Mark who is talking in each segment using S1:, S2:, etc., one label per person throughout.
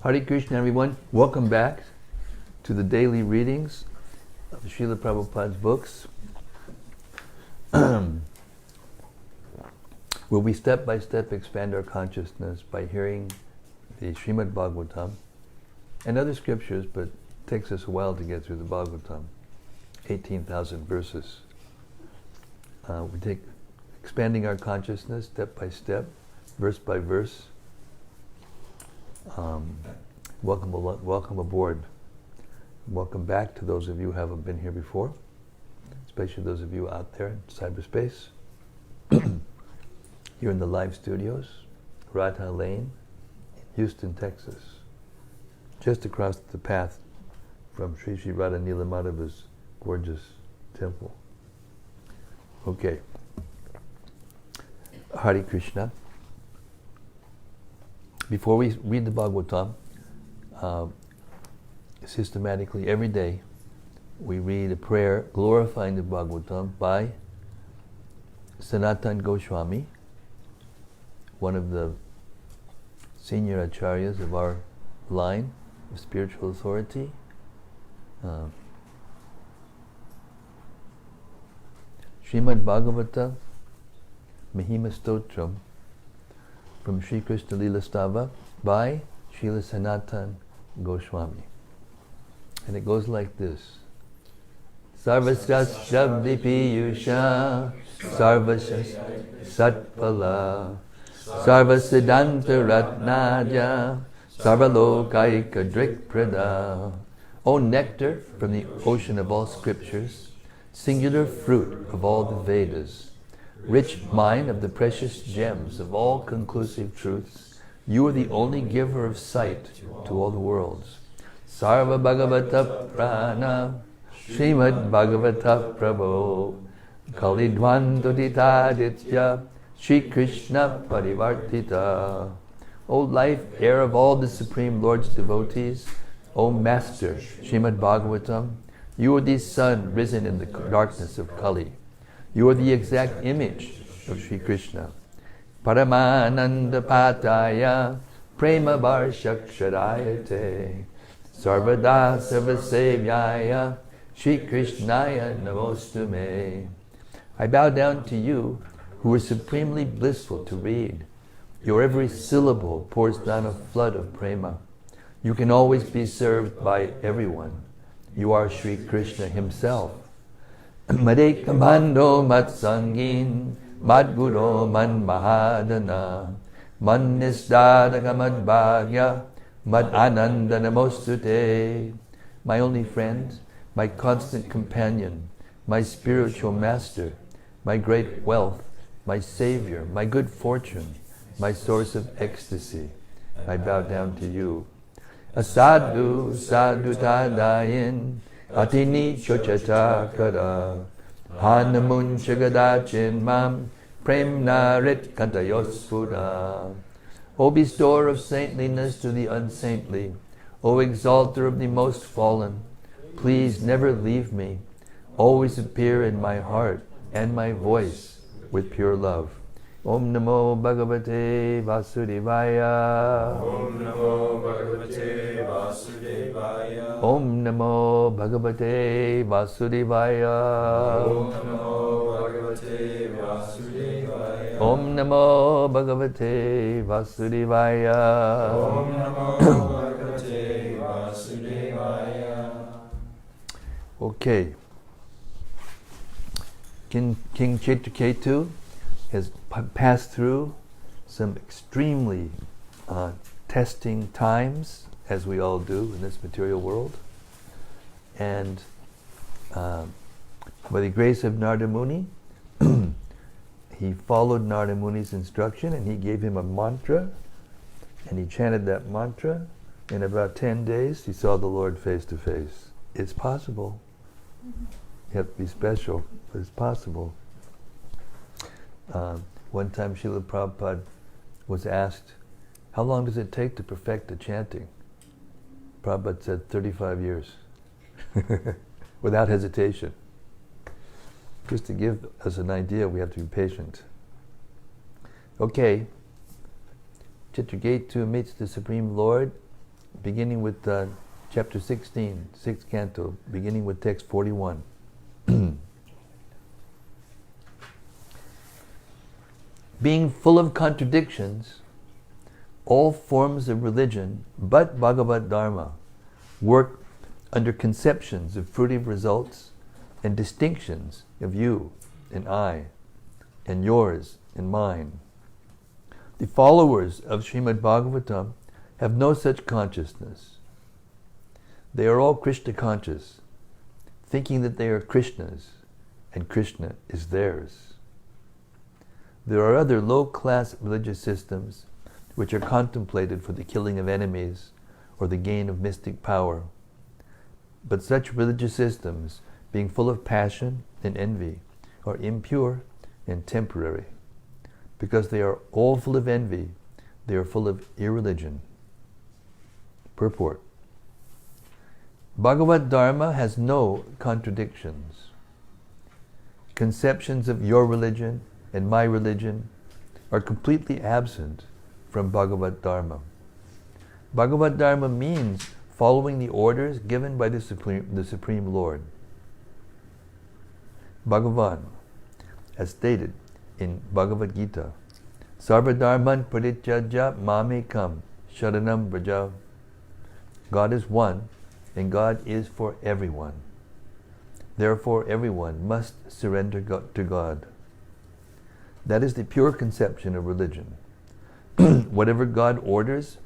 S1: Hare Krishna, everyone. Welcome back to the daily readings of Srila Prabhupada's books, where we step by step expand our consciousness by hearing the Srimad-Bhagavatam and other scriptures, but it takes us a while to get through the Bhagavatam, 18,000 verses. We take expanding our consciousness step by step, verse by verse. Welcome aboard. Welcome back to those of you who haven't been here before, especially those of you out there in cyberspace. Here in the live studios, Radha Lane, Houston, Texas, just across the path from Sri Sri Radha Nilamadhava's gorgeous temple. Okay. Hare Krishna. Before we read the Bhagavatam, systematically every day we read a prayer glorifying the Bhagavatam by Sanatana Goswami, one of the senior acharyas of our line of spiritual authority. Srimad-Bhagavata Mahima Stotram from Sri Krishna Lila Stava by Srila Sanatana Goswami. And it goes like this. Sarvasya Shabdi Piyusha Sarvasya Satpala Sarvasiddhanta Ratnaja Sarvalokaika Drikprada. O nectar from the ocean of all scriptures, singular fruit of all the Vedas, rich mine of the precious gems of all conclusive truths, you are the only giver of sight to all the worlds. Sarva Bhagavata Prana Srimad Bhagavata Prabhu Kalidvandoditaditya Shri Krishna Parivartita. O life, heir of all the Supreme Lord's devotees, O Master Srimad Bhagavatam, you are the sun risen in the darkness of Kali. You are the exact image of Sri Krishna. Paramananda Pataya Prema Varshaksharayate Sarvada Sarvasevyaya Shri Krishnaya Namostume. I bow down to you, who are supremely blissful to read. Your every syllable pours down a flood of prema. You can always be served by everyone. You are Sri Krishna himself. Madekambando matsangin madguro man mahadana man nisdadaka madbhagya mad ananda namostute. My only friend, my constant companion, my spiritual master, my great wealth, my savior, my good fortune, my source of ecstasy, I bow down to you. Asadu sadhu tadayin Atini chochata kara Hanamun chagadachin mam Prem narit kantayospuda. O bestower of saintliness to the unsaintly, O exalter of the most fallen, please never leave me. Always appear in my heart and my voice with pure love. Om Namo Bhagavate Vasudevaya.
S2: Om Namo Bhagavate Vasudevaya.
S1: Om Namo Bhagavate Vasudevaya.
S2: Om Namo Bhagavate Vasudevaya.
S1: Om Namo Bhagavate Vasudevaya.
S2: Om Namo Bhagavate Vasudevaya.
S1: Okay. King Citraketu has passed through some extremely testing times, as we all do in this material world. And by the grace of Narada Muni, he followed Narada Muni's instruction and he gave him a mantra, and he chanted that mantra. In about 10 days, he saw the Lord face to face. It's possible. You have to be special, but it's possible. One time Srila Prabhupada was asked, how long does it take to perfect the chanting? Prabhupada said 35 years, without hesitation. Just to give us an idea, we have to be patient. Okay, Citraketu meets the Supreme Lord beginning with chapter 16, 6th canto, beginning with text 41. Being full of contradictions, all forms of religion but Bhagavad Dharma work under conceptions of fruitive results and distinctions of you and I and yours and mine. The followers of Srimad-Bhagavatam have no such consciousness. They are all Krishna conscious, thinking that they are Krishna's and Krishna is theirs. There are other low-class religious systems which are contemplated for the killing of enemies or the gain of mystic power. But such religious systems, being full of passion and envy, are impure and temporary. Because they are all full of envy, they are full of irreligion. Purport. Bhagavad Dharma has no contradictions. Conceptions of your religion and my religion are completely absent from Bhagavad Dharma. Bhagavad Dharma means following the orders given by the Supreme Lord. Bhagavan, as stated in Bhagavad Gita, Sarvadharman parityaja mamekam sharanam vraja. God is one, and God is for everyone. Therefore, everyone must surrender to God. That is the pure conception of religion. Whatever God orders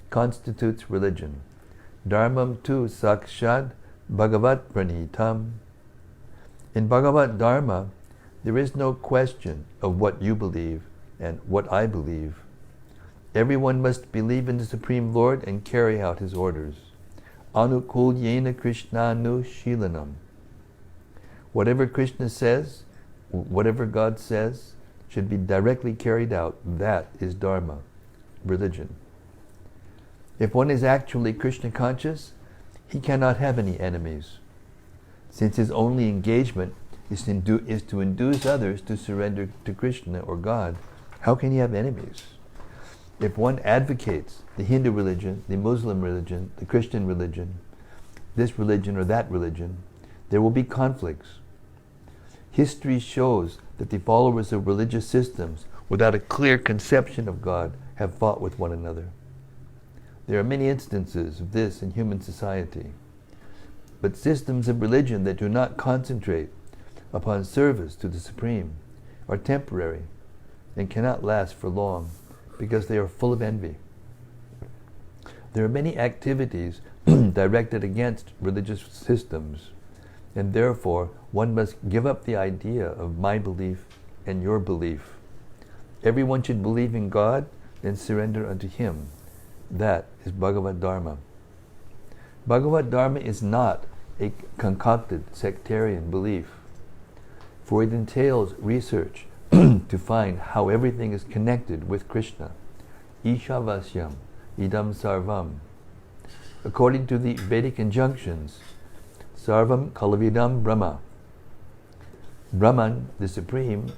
S1: constitutes religion. Dharmam tu sakshad bhagavat pranitam. In Bhagavad Dharma, there is no question of what you believe and what I believe. Everyone must believe in the Supreme Lord and carry out His orders. Anukul yena krishnanu shilanam. Whatever Krishna says, whatever God says, should be directly carried out. That is Dharma, religion. If one is actually Krishna conscious, he cannot have any enemies. Since his only engagement is to induce others to surrender to Krishna or God, how can he have enemies? If one advocates the Hindu religion, the Muslim religion, the Christian religion, this religion or that religion, there will be conflicts. History shows that the followers of religious systems without a clear conception of God have fought with one another. There are many instances of this in human society. But systems of religion that do not concentrate upon service to the Supreme are temporary and cannot last for long because they are full of envy. There are many activities directed against religious systems, and therefore one must give up the idea of my belief and your belief. Everyone should believe in God and surrender unto Him. That is Bhagavad Dharma. Bhagavad Dharma is not a concocted sectarian belief, for it entails research to find how everything is connected with Krishna. Ishavasyam idam sarvam. According to the Vedic injunctions, sarvam kalavidam Brahma. Brahman, the Supreme,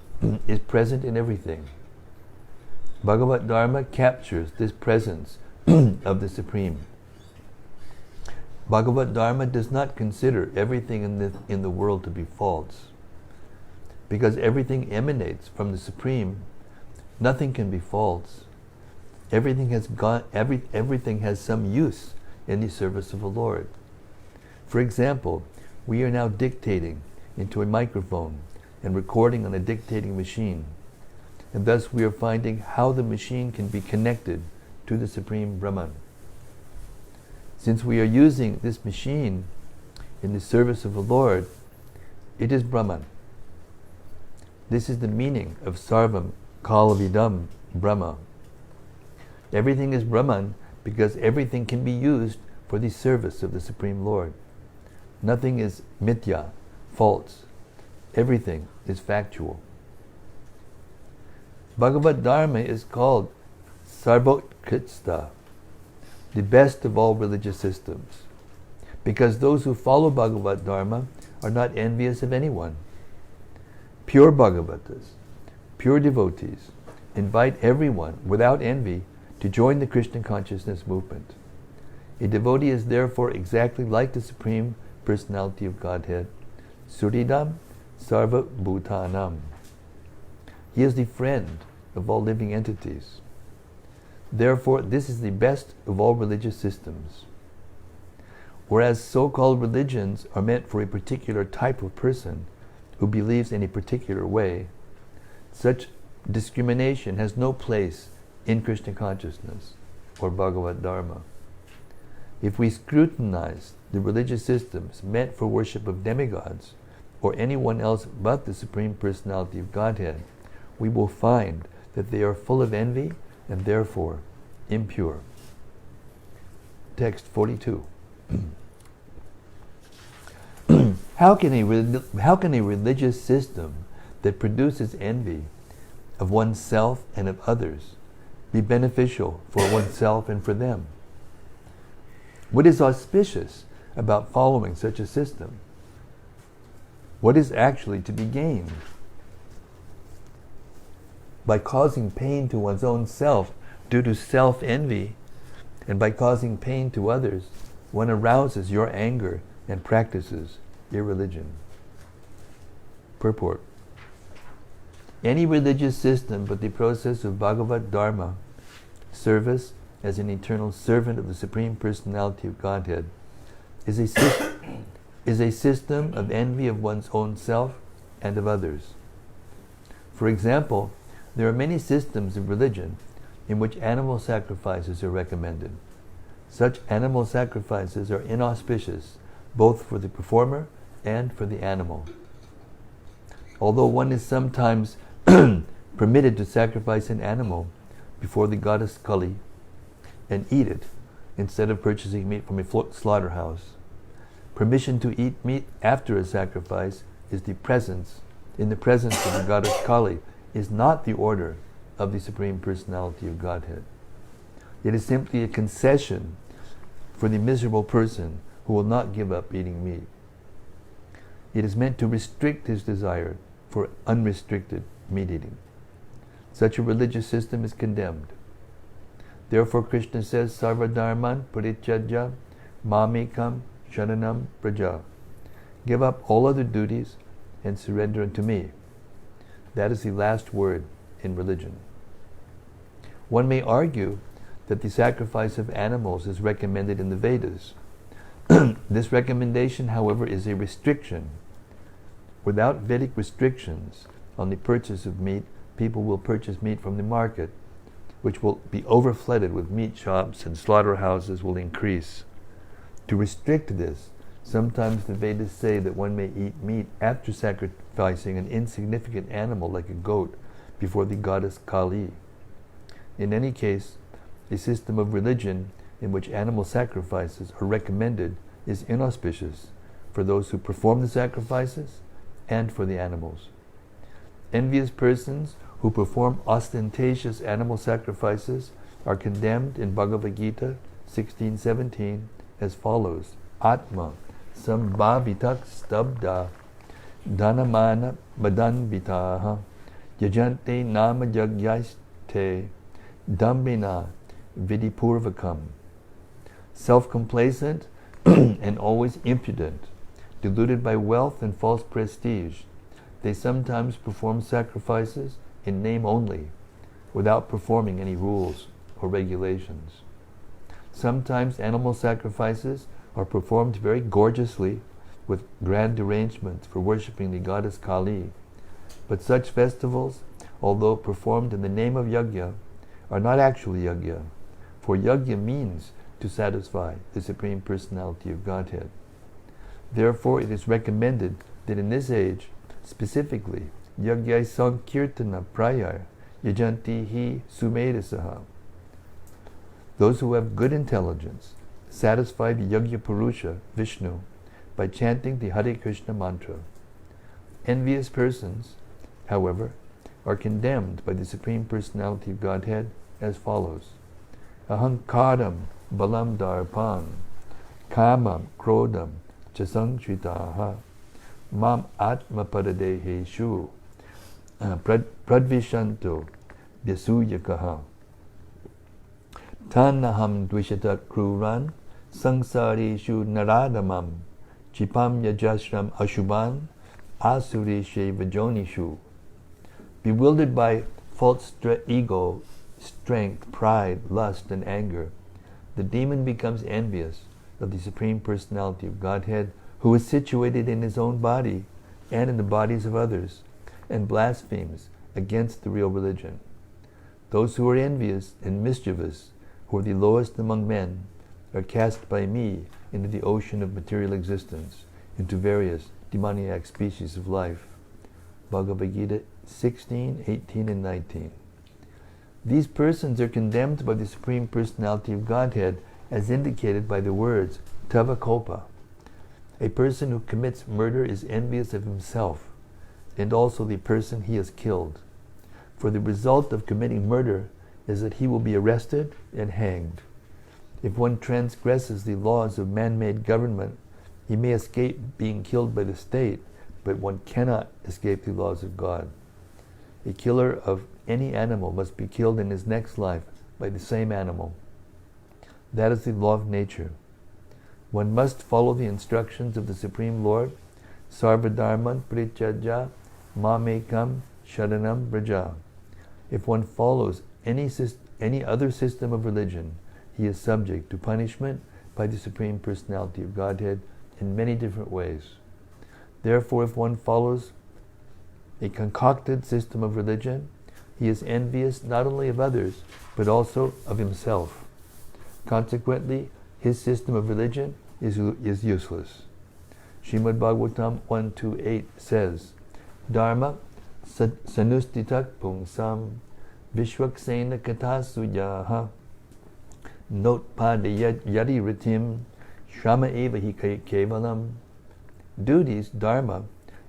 S1: is present in everything. Bhagavad Dharma captures this presence of the Supreme. Bhagavad Dharma does not consider everything in the world to be false. Because everything emanates from the Supreme, nothing can be false. Everything has some use in the service of the Lord. For example, we are now dictating into a microphone and recording on a dictating machine. And thus we are finding how the machine can be connected to the Supreme Brahman. Since we are using this machine in the service of the Lord, it is Brahman. This is the meaning of Sarvam Kalavidam Brahma. Everything is Brahman because everything can be used for the service of the Supreme Lord. Nothing is mithya, false. Everything is factual. Bhagavad Dharma is called Sarvotkritsta, the best of all religious systems, because those who follow Bhagavad Dharma are not envious of anyone. Pure Bhagavatas, pure devotees, invite everyone without envy to join the Krishna consciousness movement. A devotee is therefore exactly like the Supreme Personality of Godhead, Suridam Sarva Bhutanam. He is the friend of all living entities. Therefore, this is the best of all religious systems. Whereas so-called religions are meant for a particular type of person who believes in a particular way, such discrimination has no place in Krishna consciousness or Bhagavad Dharma. If we scrutinize the religious systems meant for worship of demigods or anyone else but the Supreme Personality of Godhead, we will find that they are full of envy and therefore impure. Text 42. How can a religious system that produces envy of oneself and of others be beneficial for oneself and for them? What is auspicious about following such a system? What is actually to be gained? By causing pain to one's own self due to self-envy, and by causing pain to others, one arouses your anger and practices irreligion. Purport. Any religious system but the process of Bhagavad Dharma, service as an eternal servant of the Supreme Personality of Godhead, is a system of envy of one's own self and of others. For example, there are many systems of religion in which animal sacrifices are recommended. Such animal sacrifices are inauspicious both for the performer and for the animal. Although one is sometimes permitted to sacrifice an animal before the goddess Kali and eat it instead of purchasing meat from a slaughterhouse, permission to eat meat after a sacrifice is in the presence of the goddess Kali is not the order of the Supreme Personality of Godhead. It is simply a concession for the miserable person who will not give up eating meat. It is meant to restrict his desire for unrestricted meat eating. Such a religious system is condemned. Therefore Krishna says, Sarva Dharman Parityajya Mamekam Sharanam Praja. Give up all other duties and surrender unto me. That is the last word in religion. One may argue that the sacrifice of animals is recommended in the Vedas. This recommendation, however, is a restriction. Without Vedic restrictions on the purchase of meat, people will purchase meat from the market, which will be overflooded with meat shops, and slaughterhouses will increase. To restrict this, sometimes the Vedas say that one may eat meat after sacrificing an insignificant animal like a goat before the goddess Kali. In any case, a system of religion in which animal sacrifices are recommended is inauspicious for those who perform the sacrifices and for the animals. Envious persons who perform ostentatious animal sacrifices are condemned in Bhagavad Gita 16:17 as follows: Atma sambhavitak stabda dhanamana madanvitaha yajante nama yagyaste dambina vidipurvakam. Self-complacent and always impudent, deluded by wealth and false prestige, they sometimes perform sacrifices in name only, without performing any rules or regulations. Sometimes animal sacrifices are performed very gorgeously with grand arrangements for worshipping the goddess Kali, but such festivals, although performed in the name of yajna, are not actually yajna, for yajna means to satisfy the Supreme Personality of Godhead. Therefore, it is recommended that in this age, specifically, yajna sankirtana prayar yajanti hi sumedasaha. Those who have good intelligence satisfy the yajna purusha, Vishnu, by chanting the Hare Krishna mantra. Envious persons, however, are condemned by the Supreme Personality of Godhead as follows: Ahankaram balam darpan kamam krodam chasangshritaha mam atma paradeheshu pradvishanto vyasuyakaha tanaham dvishata kruran Samsarishu naradamam Chipam yajasram ashubhan Asurishe vajonishu. Bewildered by false ego, strength, pride, lust, and anger, the demon becomes envious of the Supreme Personality of Godhead, who is situated in his own body and in the bodies of others, and blasphemes against the real religion. Those who are envious and mischievous, who are the lowest among men, are cast by me into the ocean of material existence, into various demoniac species of life. Bhagavad Gita 16, 18, and 19. These persons are condemned by the Supreme Personality of Godhead as indicated by the words Tavakopa. A person who commits murder is envious of himself and also the person he has killed. For the result of committing murder is that he will be arrested and hanged. If one transgresses the laws of man-made government, he may escape being killed by the state, but one cannot escape the laws of God. A killer of any animal must be killed in his next life by the same animal. That is the law of nature. One must follow the instructions of the Supreme Lord, Sarvadharman Prityaja Mamekam Sharanam Braja. If one follows any other system of religion, he is subject to punishment by the Supreme Personality of Godhead in many different ways. Therefore, if one follows a concocted system of religion, he is envious not only of others, but also of himself. Consequently, his system of religion is useless. Srimad-Bhagavatam 1.2.8 says, Dharma sanustitak pungsam vishwaksena katasuyaha notpadayat yadi ritim shama eva hi kevalam. Duties, dharma,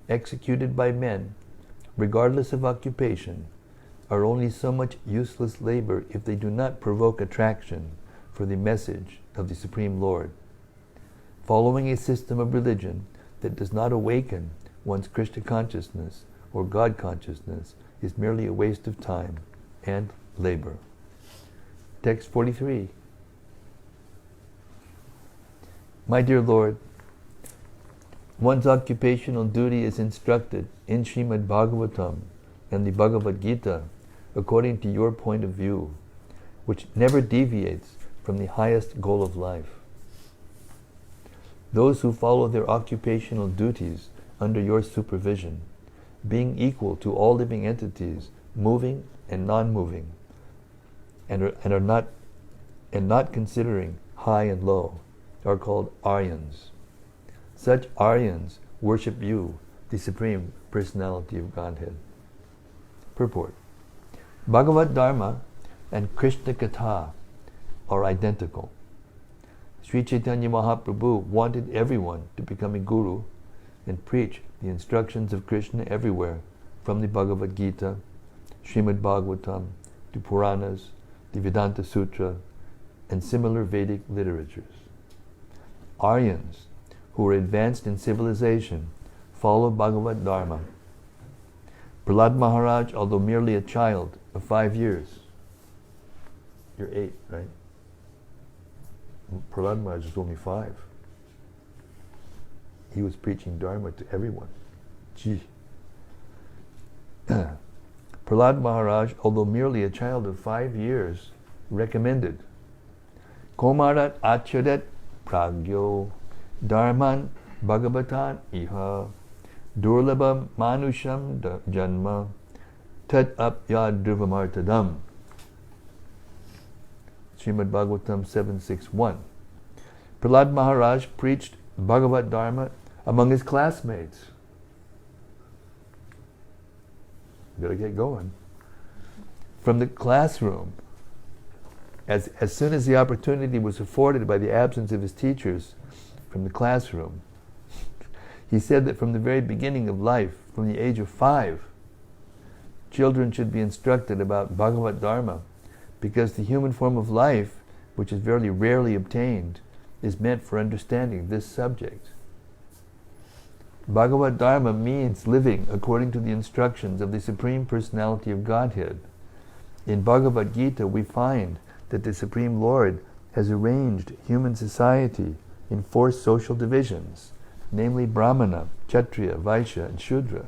S1: executed by men, regardless of occupation, are only so much useless labor if they do not provoke attraction for the message of the Supreme Lord. Following a system of religion that does not awaken one's Krishna consciousness or God consciousness is merely a waste of time and labor. Text 43. My dear Lord, one's occupational duty is instructed in Srimad-Bhagavatam and the Bhagavad Gita according to your point of view, which never deviates from the highest goal of life. Those who follow their occupational duties under your supervision, being equal to all living entities, moving and non-moving, and not considering high and low, are called Aryans. Such Aryans worship you, the Supreme Personality of Godhead. Purport. Bhagavad Dharma and Krishna Katha are identical. Sri Chaitanya Mahaprabhu wanted everyone to become a guru and preach the instructions of Krishna everywhere, from the Bhagavad Gita, Srimad Bhagavatam, to Puranas, the Vedanta Sutra, and similar Vedic literatures. Aryans, who are advanced in civilization, follow Bhagavad Dharma. Prahlad Maharaj, although merely a child of 5 years, you're 8, right? Prahlad Maharaj was only 5. He was preaching Dharma to everyone. Gee. Prahlad Maharaj, although merely a child of 5 years, recommended Komarat Acharat Pragyo Dharman Bhagavatan Iha Durlabam Manusham Janma Tat Apyad Dhruvamartadam. Srimad Bhagavatam 7.6.1. Prahlad Maharaj preached Bhagavad Dharma among his classmates. Gotta get going. From the classroom, as soon as the opportunity was afforded by the absence of his teachers, from the classroom, he said that from the very beginning of life, from the age of 5, children should be instructed about Bhagavad Dharma, because the human form of life, which is very rarely obtained, is meant for understanding this subject. Bhagavad Dharma means living according to the instructions of the Supreme Personality of Godhead. In Bhagavad Gita, we find that the Supreme Lord has arranged human society in 4 social divisions, namely Brahmana, Kshatriya, Vaishya, and Shudra.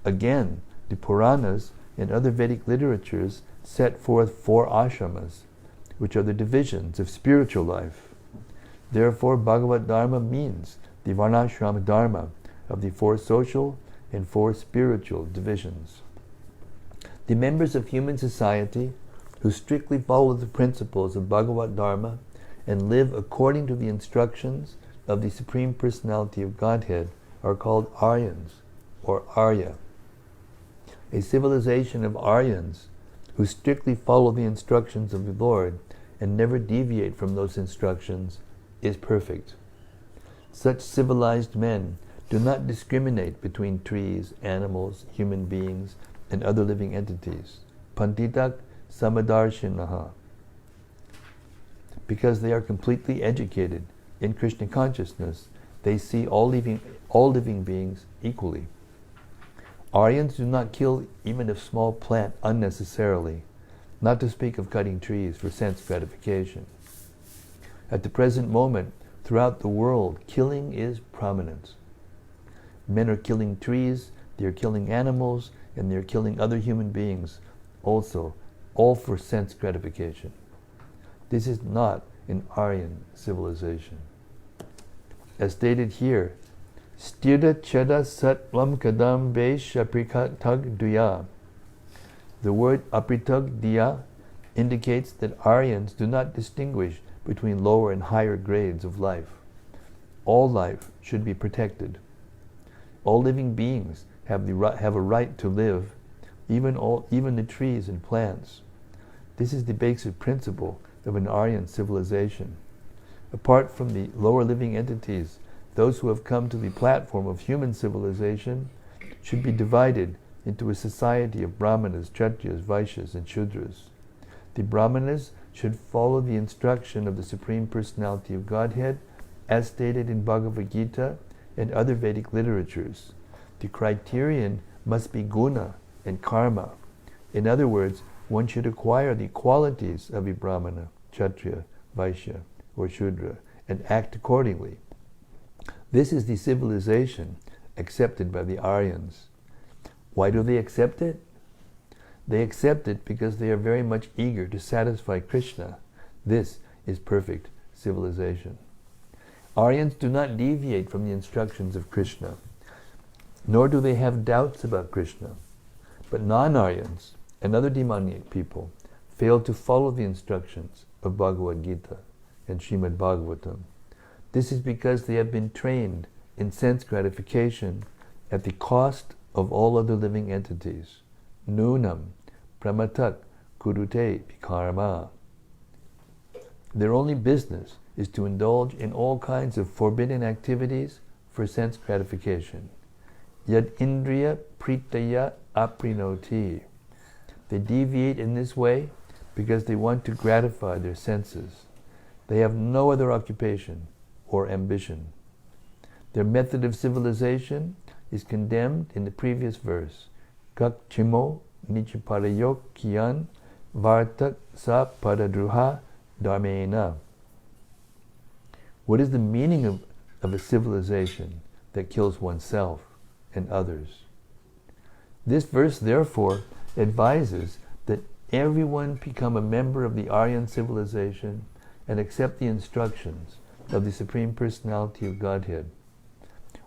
S1: Again, the Puranas and other Vedic literatures set forth 4 ashramas, which are the divisions of spiritual life. Therefore, Bhagavad Dharma means the Varnashrama Dharma of the 4 social and 4 spiritual divisions. The members of human society who strictly follow the principles of Bhagavad Dharma and live according to the instructions of the Supreme Personality of Godhead are called Aryans, or Arya. A civilization of Aryans who strictly follow the instructions of the Lord and never deviate from those instructions is perfect. Such civilized men do not discriminate between trees, animals, human beings, and other living entities. Panditak Samadarshinaha. Because they are completely educated in Krishna consciousness, they see all living beings equally. Aryans do not kill even a small plant unnecessarily, not to speak of cutting trees for sense gratification. At the present moment, throughout the world, killing is prominent. Men are killing trees, they are killing animals, and they are killing other human beings also, all for sense gratification. This is not an Aryan civilization. As stated here, Sthira Cheda Satvam Kadam Besh Apritag Duya. The word Apritag Diya indicates that Aryans do not distinguish between lower and higher grades of life. All life should be protected. All living beings have a right to live, even the trees and plants. This is the basic principle of an Aryan civilization. Apart from the lower living entities, those who have come to the platform of human civilization should be divided into a society of Brahmanas, Kshatriyas, Vaishyas, and Shudras. The Brahmanas should follow the instruction of the Supreme Personality of Godhead as stated in Bhagavad Gita and other Vedic literatures. The criterion must be guna and karma. In other words, one should acquire the qualities of a Brahmana, Kshatriya, Vaishya, or Shudra and act accordingly. This is the civilization accepted by the Aryans. Why do they accept it? They accept it because they are very much eager to satisfy Krishna. This is perfect civilization. Aryans do not deviate from the instructions of Krishna, nor do they have doubts about Krishna. But non-Aryans and other demoniac people fail to follow the instructions of Bhagavad Gita and Srimad-Bhagavatam. This is because they have been trained in sense gratification at the cost of all other living entities. Nunam pramatak kurute karma. Their only business is to indulge in all kinds of forbidden activities for sense gratification. Yad indriya pritaya aprinoti. They deviate in this way because they want to gratify their senses. They have no other occupation or ambition. Their method of civilization is condemned in the previous verse. Kak chimo nichiparayok kiyan vartak sa paradruha dharmena. What is the meaning of a civilization that kills oneself and others? This verse, therefore, advises that everyone become a member of the Aryan civilization and accept the instructions of the Supreme Personality of Godhead.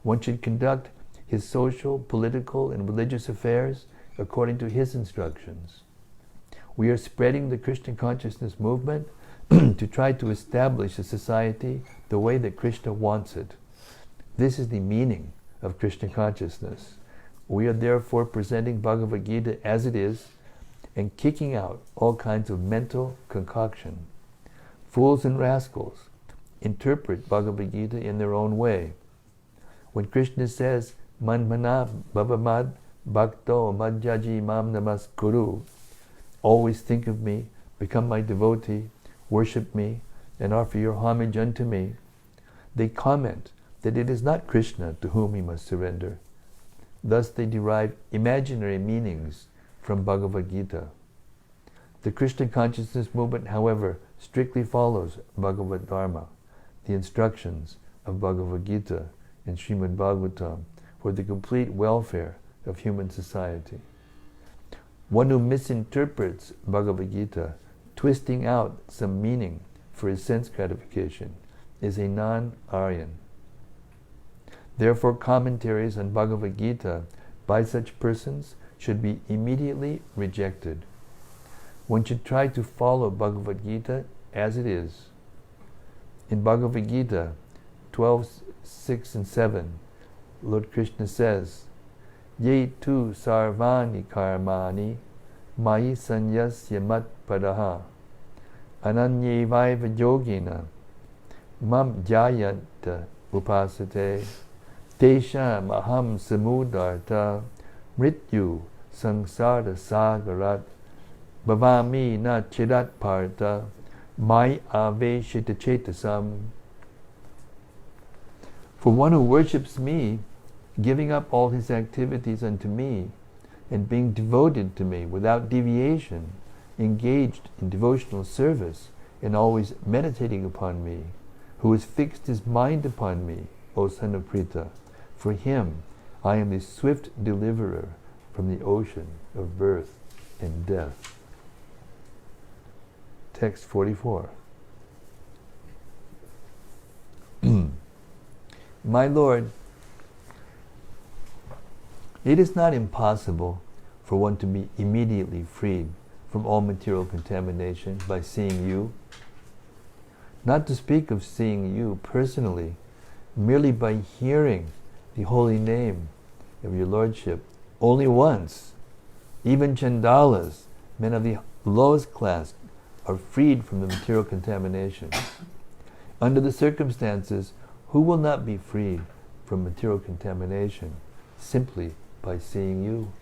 S1: One should conduct his social, political, and religious affairs according to his instructions. We are spreading the Krishna consciousness movement to try to establish a society the way that Krishna wants it. This is the meaning of Krishna consciousness. We are therefore presenting Bhagavad Gita as it is and kicking out all kinds of mental concoction. Fools and rascals interpret Bhagavad Gita in their own way. When Krishna says, Manmana Bhavamad Bhakto Madhyaji Mam Namas Kuru, always think of me, become my devotee, worship me, and offer your homage unto me, they comment that it is not Krishna to whom he must surrender. Thus they derive imaginary meanings from Bhagavad Gita. The Krishna consciousness movement, however, strictly follows Bhagavad Dharma, the instructions of Bhagavad Gita and Srimad-Bhagavatam for the complete welfare of human society. One who misinterprets Bhagavad Gita, twisting out some meaning for his sense gratification, is a non-Aryan. Therefore, commentaries on Bhagavad Gita by such persons should be immediately rejected. One should try to follow Bhagavad Gita as it is. In Bhagavad Gita 12:6 and 7, Lord Krishna says, Ye tu sarvani karmani mayi sanyasya mat padaha ananyevaiva yogina mam jayanta upasate tesham aham samudarta mrityu sangsara sagarat bhavami na chirat parta mai aveshita chetasam. For one who worships me, giving up all his activities unto me, and being devoted to me without deviation, engaged in devotional service, and always meditating upon me, who has fixed his mind upon me, O son of Pritha, for him I am the swift deliverer from the ocean of birth and death. Text 44. My Lord, it is not impossible for one to be immediately freed from all material contamination by seeing you. Not to speak of seeing you personally, merely by hearing the holy name of your Lordship only once. Even Chandalas, men of the lowest class, are freed from the material contamination. Under the circumstances, who will not be freed from material contamination simply by seeing you?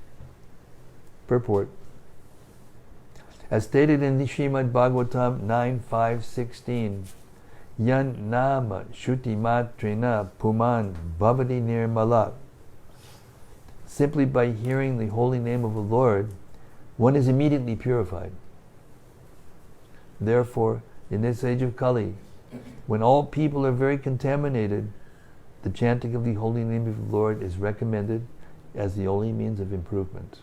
S1: Purport. As stated in the Srimad-Bhagavatam 9.5.16, Yan nama shuti matrina puman bhavati nirmalak. Simply by hearing the holy name of the Lord, one is immediately purified. Therefore, in this age of Kali, when all people are very contaminated, the chanting of the holy name of the Lord is recommended as the only means of improvement.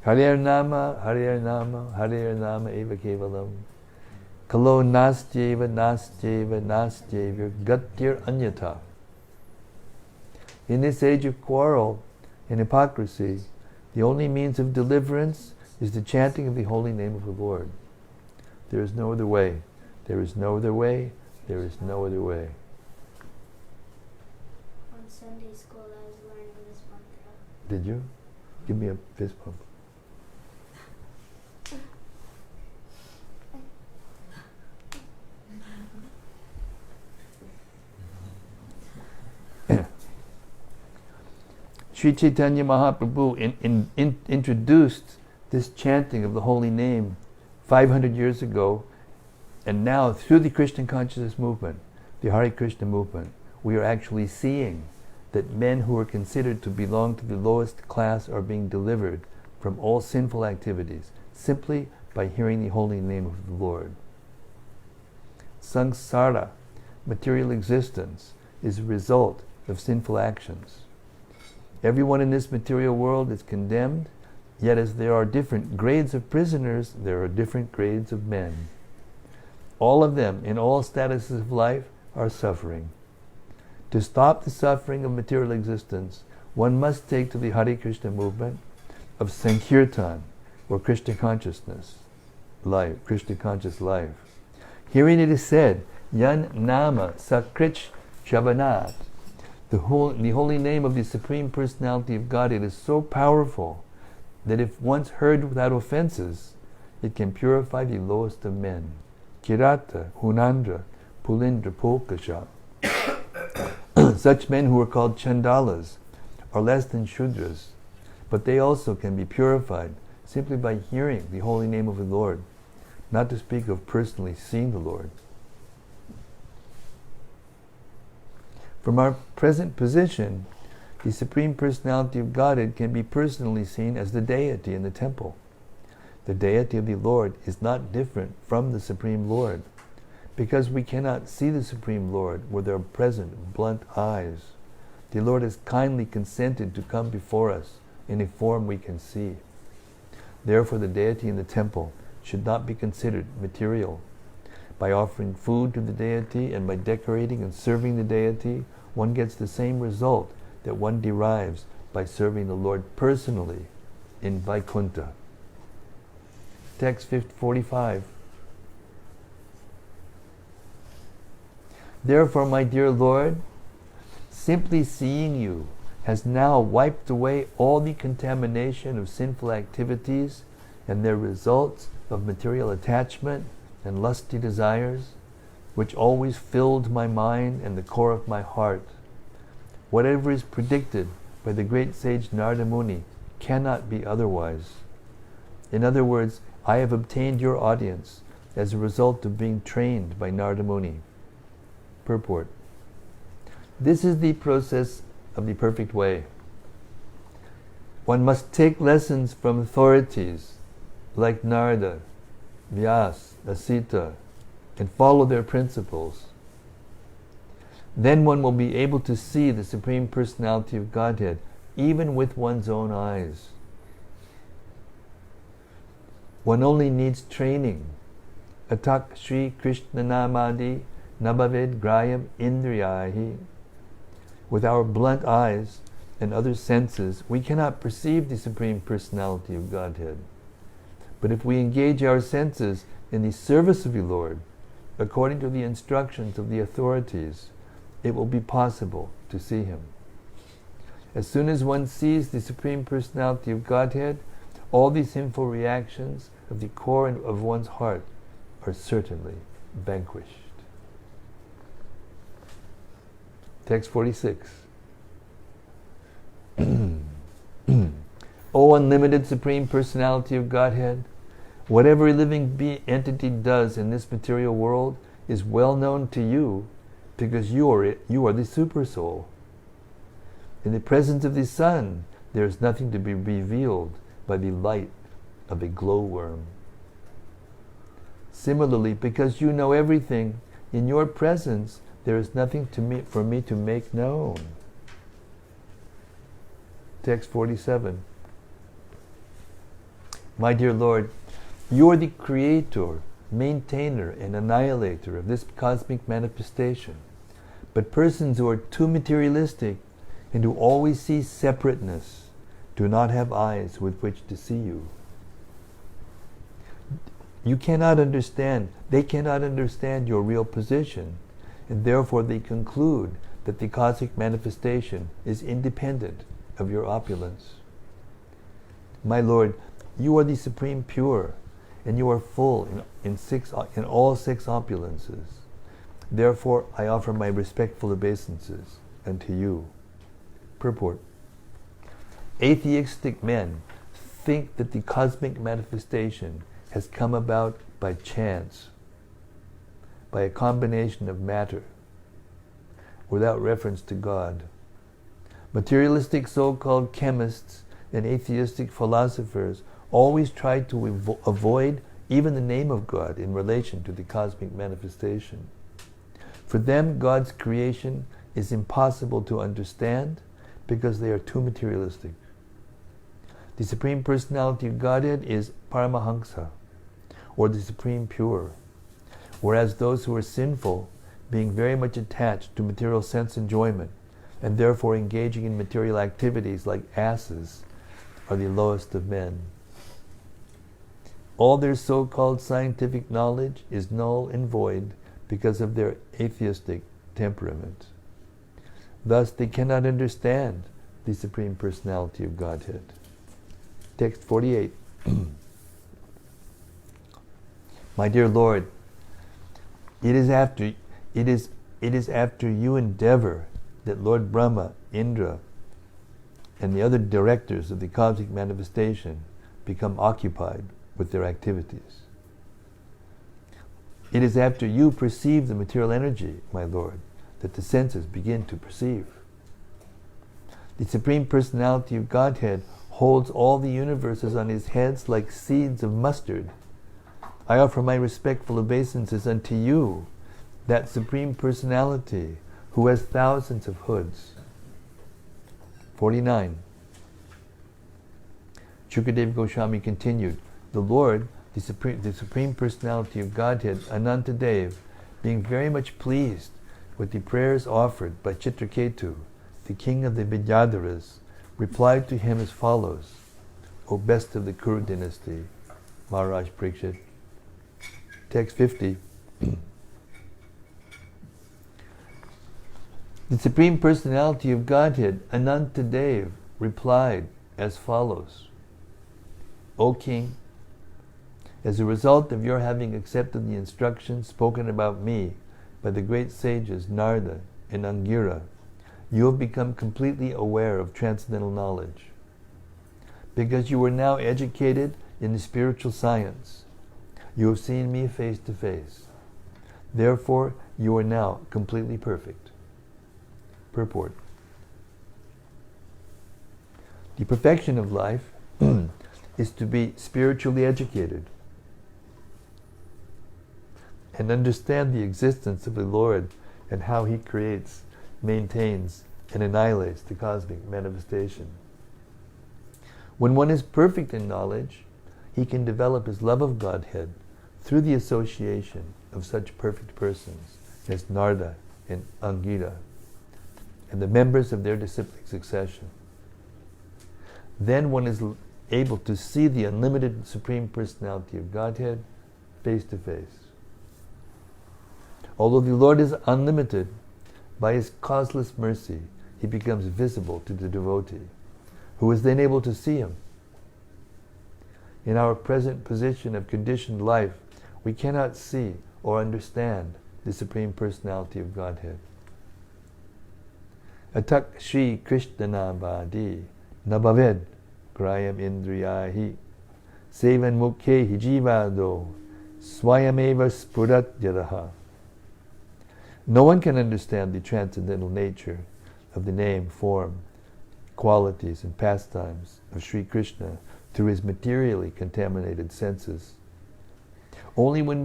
S1: Harir nama, Harir nama, Harir nama eva kevalam. Kalo nastyeva, nastyeva, nastyeva, gatir anyata. In this age of quarrel and hypocrisy, the only means of deliverance is the chanting of the holy name of the Lord. There is no other way. There is no other way. There is no other way.
S3: On Sunday school, I was learning this mantra.
S1: Did you? Give me a fist bump. Sri Chaitanya Mahaprabhu introduced this chanting of the holy name 500 years ago, and now through the Krishna consciousness movement, the Hare Krishna movement, we are actually seeing that men who are considered to belong to the lowest class are being delivered from all sinful activities simply by hearing the holy name of the Lord. Samsara, material existence, is a result of sinful actions. Everyone in this material world is condemned, yet as there are different grades of prisoners, there are different grades of men. All of them, in all statuses of life, are suffering. To stop the suffering of material existence, one must take to the Hare Krishna movement of Sankirtan, or Krishna consciousness life, Krishna conscious life. Herein it is said, Yan Nama Sakrich Shabanat. The holy name of the Supreme Personality of Godhead is so powerful that if once heard without offenses, it can purify the lowest of men. Kirata, Hunandra, Pulindra, Pulkasha. Such men who are called Chandalas are less than Shudras, but they also can be purified simply by hearing the holy name of the Lord, not to speak of personally seeing the Lord. From our present position, the Supreme Personality of Godhead can be personally seen as the deity in the temple. The deity of the Lord is not different from the Supreme Lord. Because we cannot see the Supreme Lord where there are present blunt eyes, the Lord has kindly consented to come before us in a form we can see. Therefore, the deity in the temple should not be considered material. By offering food to the deity and by decorating and serving the deity, one gets the same result that one derives by serving the Lord personally in Vaikuntha. Text 45. Therefore, my dear Lord, simply seeing you has now wiped away all the contamination of sinful activities and their results of material attachment and lusty desires, which always filled my mind and the core of my heart. Whatever is predicted by the great sage Narada Muni cannot be otherwise. In other words, I have obtained your audience as a result of being trained by Narada Muni. Purport. This is the process of the perfect way. One must take lessons from authorities like Narada, Vyas, Asita, and follow their principles. Then one will be able to see the Supreme Personality of Godhead even with one's own eyes. One only needs training. Atak Shri Krishna Namadi Nabhavid Grayam Indriyahi. With our blunt eyes and other senses, we cannot perceive the Supreme Personality of Godhead. But if we engage our senses in the service of the Lord, according to the instructions of the authorities, it will be possible to see Him. As soon as one sees the Supreme Personality of Godhead, all the sinful reactions of the core of one's heart are certainly vanquished. Text 46. O unlimited Supreme Personality of Godhead, whatever a living entity does in this material world is well known to you because you are the Super Soul. In the presence of the sun, there is nothing to be revealed by the light of a glowworm. Similarly, because you know everything, in your presence there is nothing for me to make known. Text 47. My dear Lord, you are the creator, maintainer, and annihilator of this cosmic manifestation. But persons who are too materialistic and who always see separateness do not have eyes with which to see you. They cannot understand your real position, and therefore they conclude that the cosmic manifestation is independent of your opulence. My Lord, you are the Supreme Pure, and you are full in all six opulences. Therefore, I offer my respectful obeisances unto you. Purport. Atheistic men think that the cosmic manifestation has come about by chance, by a combination of matter, without reference to God. Materialistic so-called chemists and atheistic philosophers always try to avoid even the name of God in relation to the cosmic manifestation. For them, God's creation is impossible to understand because they are too materialistic. The Supreme Personality of Godhead is Paramahamsa, or the Supreme Pure, whereas those who are sinful, being very much attached to material sense enjoyment, and therefore engaging in material activities like asses, are the lowest of men. All their so-called scientific knowledge is null and void because of their atheistic temperament. Thus, they cannot understand the Supreme Personality of Godhead. Text 48. My dear Lord, it is after you endeavor that Lord Brahma, Indra, and the other directors of the cosmic manifestation become occupied with their activities. It is after you perceive the material energy, my Lord, that the senses begin to perceive. The Supreme Personality of Godhead holds all the universes on his heads like seeds of mustard. I offer my respectful obeisances unto you, that Supreme Personality, who has thousands of hoods. 49. Shukadeva Goswami continued, the Lord, the Supreme Personality of Godhead, Anantadev, being very much pleased with the prayers offered by Citraketu, the king of the Vidyadharas, replied to him as follows, O best of the Kuru dynasty, Maharaj Parikshit. Text 50. The Supreme Personality of Godhead, Anantadev, replied as follows, O king, as a result of your having accepted the instructions spoken about me by the great sages Narada and Angira, you have become completely aware of transcendental knowledge. Because you are now educated in the spiritual science, you have seen me face to face. Therefore, you are now completely perfect. Purport. The perfection of life is to be spiritually educated and understand the existence of the Lord and how He creates, maintains, and annihilates the cosmic manifestation. When one is perfect in knowledge, he can develop his love of Godhead through the association of such perfect persons as Narada and Angira and the members of their disciplic succession. Then one is able to see the unlimited Supreme Personality of Godhead face to face. Although the Lord is unlimited, by His causeless mercy, He becomes visible to the devotee, who is then able to see Him. In our present position of conditioned life, we cannot see or understand the Supreme Personality of Godhead. Atak Shri Krishnana Vadi Nabhaved Grayam Indriyahi Sevan Mukhe Hijivado Swayameva Spurat Yadaha. No one can understand the transcendental nature of the name, form, qualities, and pastimes of Sri Krishna through his materially contaminated senses. Only when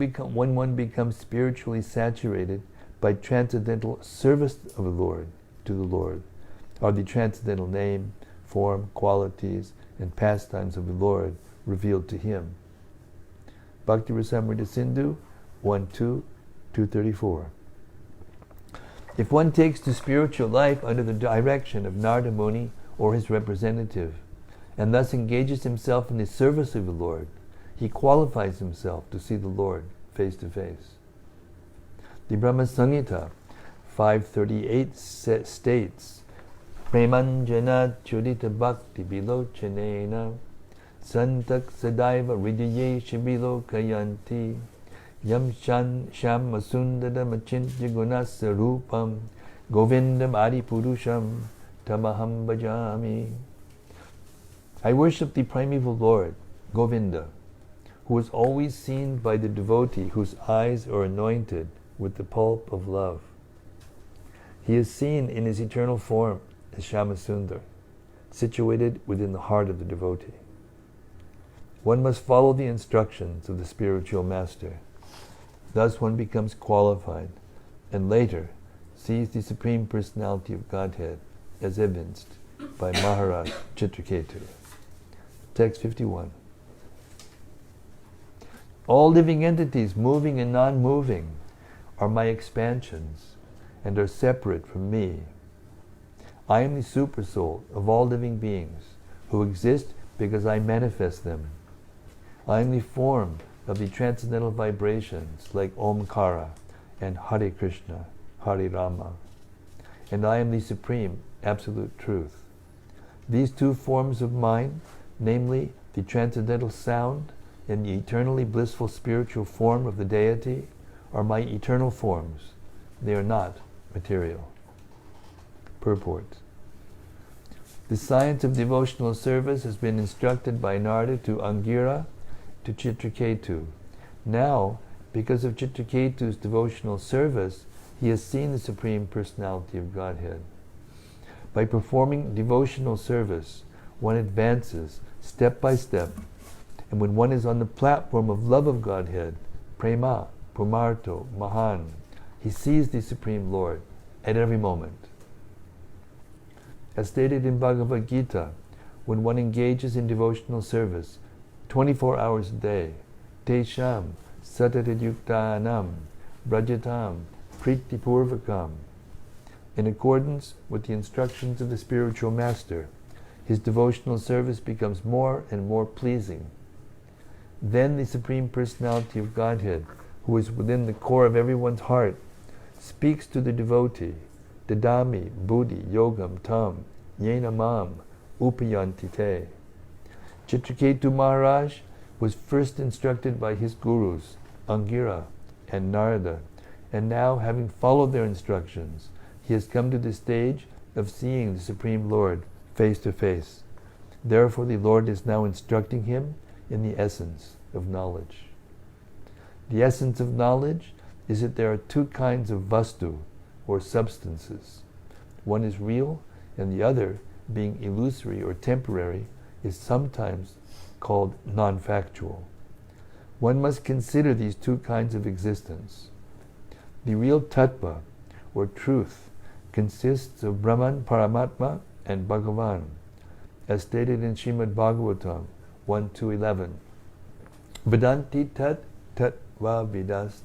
S1: one becomes spiritually saturated by transcendental service of the Lord to the Lord are the transcendental name, form, qualities, and pastimes of the Lord revealed to him. Bhakti Rasamrita Sindhu 1.2, 234. If one takes to spiritual life under the direction of Narada Muni or his representative, and thus engages himself in the service of the Lord, he qualifies himself to see the Lord face to face. The Brahma Samhita 538 states, Premanjana chudita bhakti bilochanena santak sadaiva hridaye shibilo kayanti yam sham masundadam achintya gunasa rupam govindam adipurusham tamaham bhajami. I worship the primeval Lord, Govinda, who is always seen by the devotee whose eyes are anointed with the pulp of love. He is seen in his eternal form as Shyamasundar, situated within the heart of the devotee. One must follow the instructions of the spiritual master. Thus one becomes qualified, and later sees the Supreme Personality of Godhead as evinced by Maharaj Citraketu. Text 51. All living entities, moving and non-moving, are my expansions and are separate from me. I am the supersoul of all living beings who exist because I manifest them. I am the form of the transcendental vibrations like Omkara and Hare Krishna, Hare Rama. And I am the supreme absolute truth. These two forms of mine, namely the transcendental sound and the eternally blissful spiritual form of the deity, are my eternal forms. They are not material. Purport. The science of devotional service has been instructed by Narada to Angira, to Citraketu. Now, because of Citraketu's devotional service, he has seen the Supreme Personality of Godhead. By performing devotional service, one advances step by step, and when one is on the platform of love of Godhead, Prema, Pumarto, Mahan, he sees the Supreme Lord at every moment. As stated in Bhagavad Gita, when one engages in devotional service 24 hours a day, Tesham Satatadyuktanam Brajatam Pritipurvakam, in accordance with the instructions of the spiritual master, his devotional service becomes more and more pleasing. Then the Supreme Personality of Godhead, who is within the core of everyone's heart, speaks to the devotee, Dadami Buddhi Yogam Tam Yena Mam Upayantite. Citraketu Maharaj was first instructed by his gurus, Angira and Narada, and now, having followed their instructions, he has come to the stage of seeing the Supreme Lord face to face. Therefore, the Lord is now instructing him in the essence of knowledge. The essence of knowledge is that there are two kinds of vastu, or substances. One is real, and the other, being illusory or temporary, is sometimes called non-factual. One must consider these two kinds of existence. The real tattva, or truth, consists of Brahman, Paramatma, and Bhagavan, as stated in Srimad-Bhagavatam 1-11. Vedanti tat tatva vidast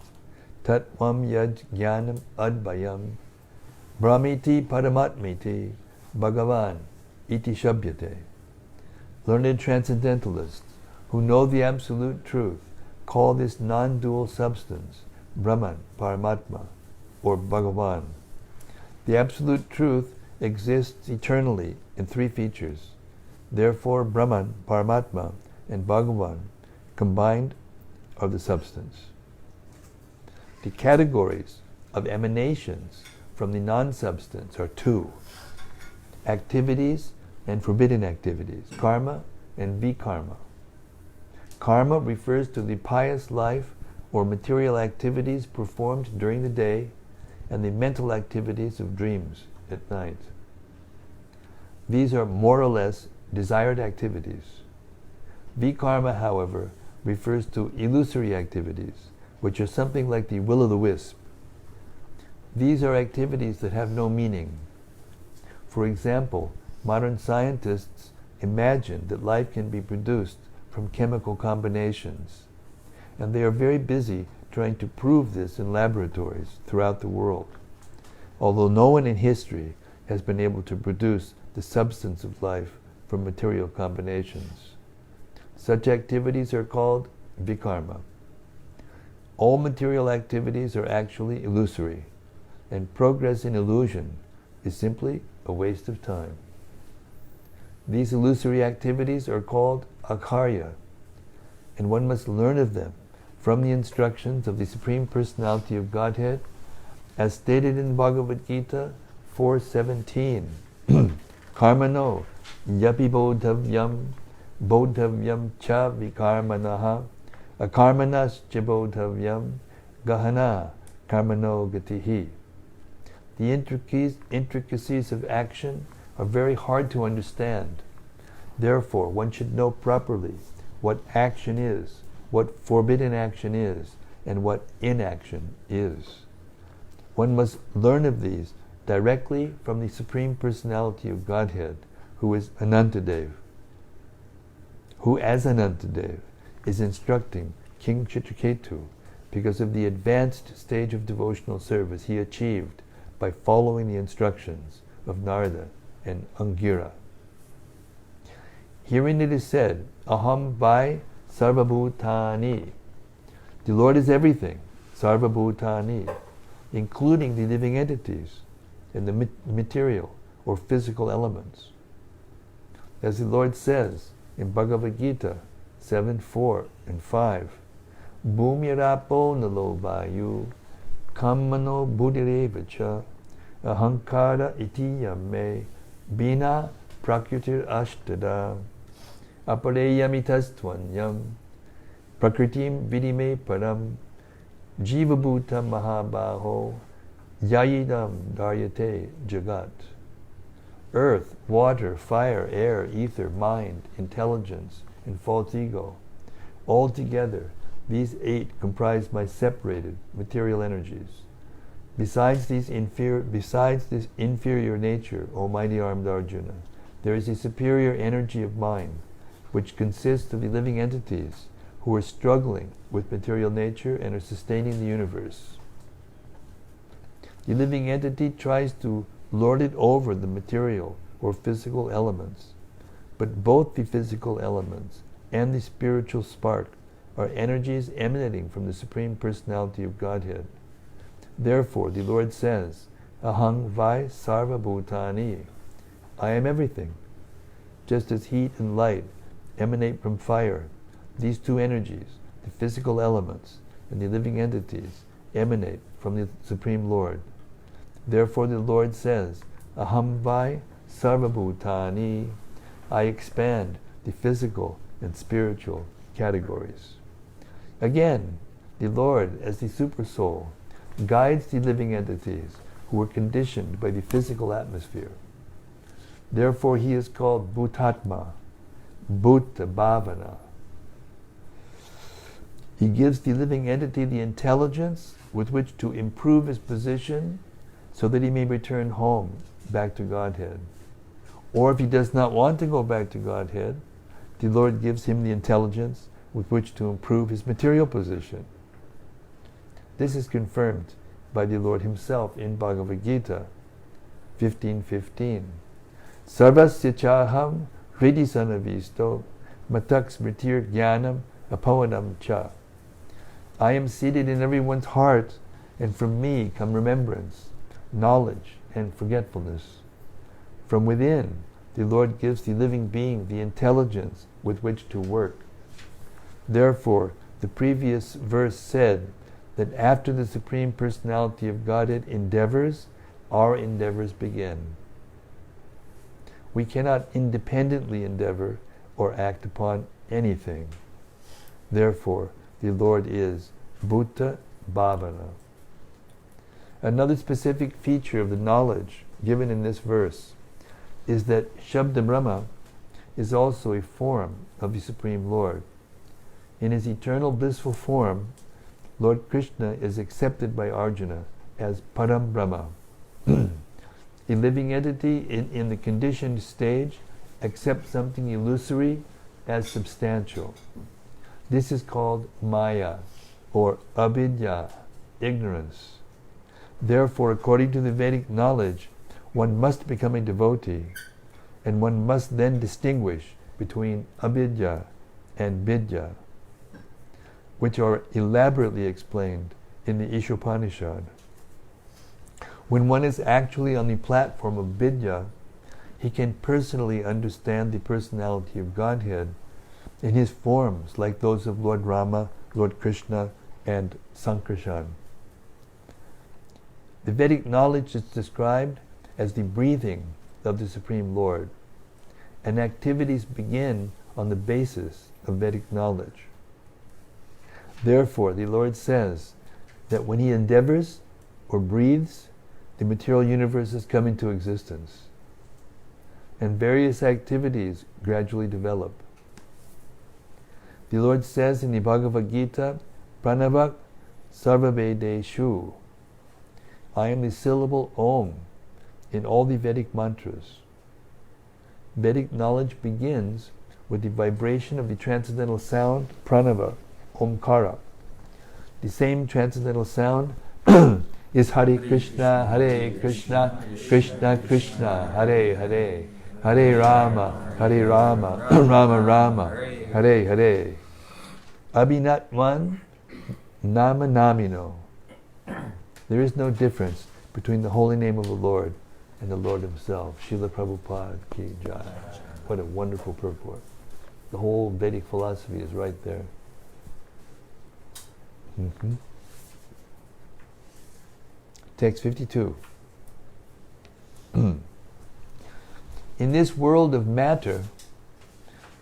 S1: tatvam yad jnanam advayam brahmiti paramatmiti Bhagavan iti shabhyate. Learned transcendentalists who know the absolute truth call this non-dual substance Brahman, Paramatma, or Bhagavan. The absolute truth exists eternally in three features. Therefore, Brahman, Paramatma, and Bhagavan combined are the substance. The categories of emanations from the non-substance are two: activities and forbidden activities, karma and vikarma. Karma refers to the pious life or material activities performed during the day and the mental activities of dreams at night. These are more or less desired activities. Vikarma, however, refers to illusory activities, which are something like the will-o'-the-wisp. These are activities that have no meaning. For example, modern scientists imagine that life can be produced from chemical combinations, and they are very busy trying to prove this in laboratories throughout the world, although no one in history has been able to produce the substance of life from material combinations. Such activities are called vikarma. All material activities are actually illusory, and progress in illusion is simply a waste of time. These illusory activities are called akarya, and one must learn of them from the instructions of the Supreme Personality of Godhead, as stated in Bhagavad Gita 4:17. Karmano yapi bodhavyam cha vikarmanaha akarmanas cha bodhavyam gahana karmano gatihi. The intricacies of action are very hard to understand. Therefore, one should know properly what action is, what forbidden action is, and what inaction is. One must learn of these directly from the Supreme Personality of Godhead, who is Anantadev, who as Anantadev is instructing King Citraketu because of the advanced stage of devotional service he achieved by following the instructions of Narada and Angira. Herein it is said, Aham vai sarvabhutani. The Lord is everything, sarvabhutani, including the living entities and the material or physical elements. As the Lord says in Bhagavad Gita 7:4 and 5, Bhumirapo nalo vayu kammano buddhirevacha ahankara iti yame bina prakritir ashtada apareyamitastvanyam prakritim vidime param jivabhuta mahabaho yayidam daryate jagat. earth, water, fire, air, ether, mind, intelligence, and false ego. Altogether, these 8 comprise my separated material energies. Besides this inferior nature, O mighty armed Arjuna, there is a superior energy of mind, which consists of the living entities who are struggling with material nature and are sustaining the universe. The living entity tries to lord it over the material or physical elements, but both the physical elements and the spiritual spark are energies emanating from the Supreme Personality of Godhead. Therefore, the Lord says, Aham vai sarva bhutani, I am everything. Just as heat and light emanate from fire, these 2 energies, the physical elements and the living entities, emanate from the Supreme Lord. Therefore the Lord says, Aham vai sarva bhutani, I expand the physical and spiritual categories. Again, the Lord, as the Super Soul, guides the living entities who are conditioned by the physical atmosphere. Therefore he is called Bhutatma, Bhuta Bhavana. He gives the living entity the intelligence with which to improve his position so that he may return home, back to Godhead. Or if he does not want to go back to Godhead, the Lord gives him the intelligence with which to improve his material position. This is confirmed by the Lord himself in Bhagavad Gita 15:15. Sarvasya chaham hridi sanavisto matak smritir jnanam apavanam cha. I am seated in everyone's heart, and from me come remembrance, knowledge, and forgetfulness. From within, the Lord gives the living being the intelligence with which to work. Therefore, the previous verse said that after the Supreme Personality of Godhead endeavors, our endeavors begin. We cannot independently endeavor or act upon anything. Therefore, the Lord is Bhuta Bhavana. Another specific feature of the knowledge given in this verse is that Shabda Brahma is also a form of the Supreme Lord. In his eternal blissful form, Lord Krishna is accepted by Arjuna as Param Brahma. A living entity in the conditioned stage accepts something illusory as substantial. This is called Maya, or Avidya, ignorance. Therefore, according to the Vedic knowledge, one must become a devotee, and one must then distinguish between Avidya and Vidya, which are elaborately explained in the Ishopanishad. When one is actually on the platform of Vidya, he can personally understand the personality of Godhead in his forms like those of Lord Rama, Lord Krishna, and Sankarshan. The Vedic knowledge is described as the breathing of the Supreme Lord, and activities begin on the basis of Vedic knowledge. Therefore, the Lord says that when he endeavors or breathes, the material universes come into existence, and various activities gradually develop. The Lord says in the Bhagavad Gita, Pranavak Sarvavedeshu, I am the syllable Om in all the Vedic mantras. Vedic knowledge begins with the vibration of the transcendental sound, Pranava, Omkara. The same transcendental sound is Hare Krishna, Krishna Krishna, Hare Hare, Hare Rama, Rama Rama, Hare Hare. Abhinatman Nama Namino. There is no difference between the holy name of the Lord and the Lord himself. Srila Prabhupada ki jai. What a wonderful purport. The whole Vedic philosophy is right there. Text 52. In this world of matter,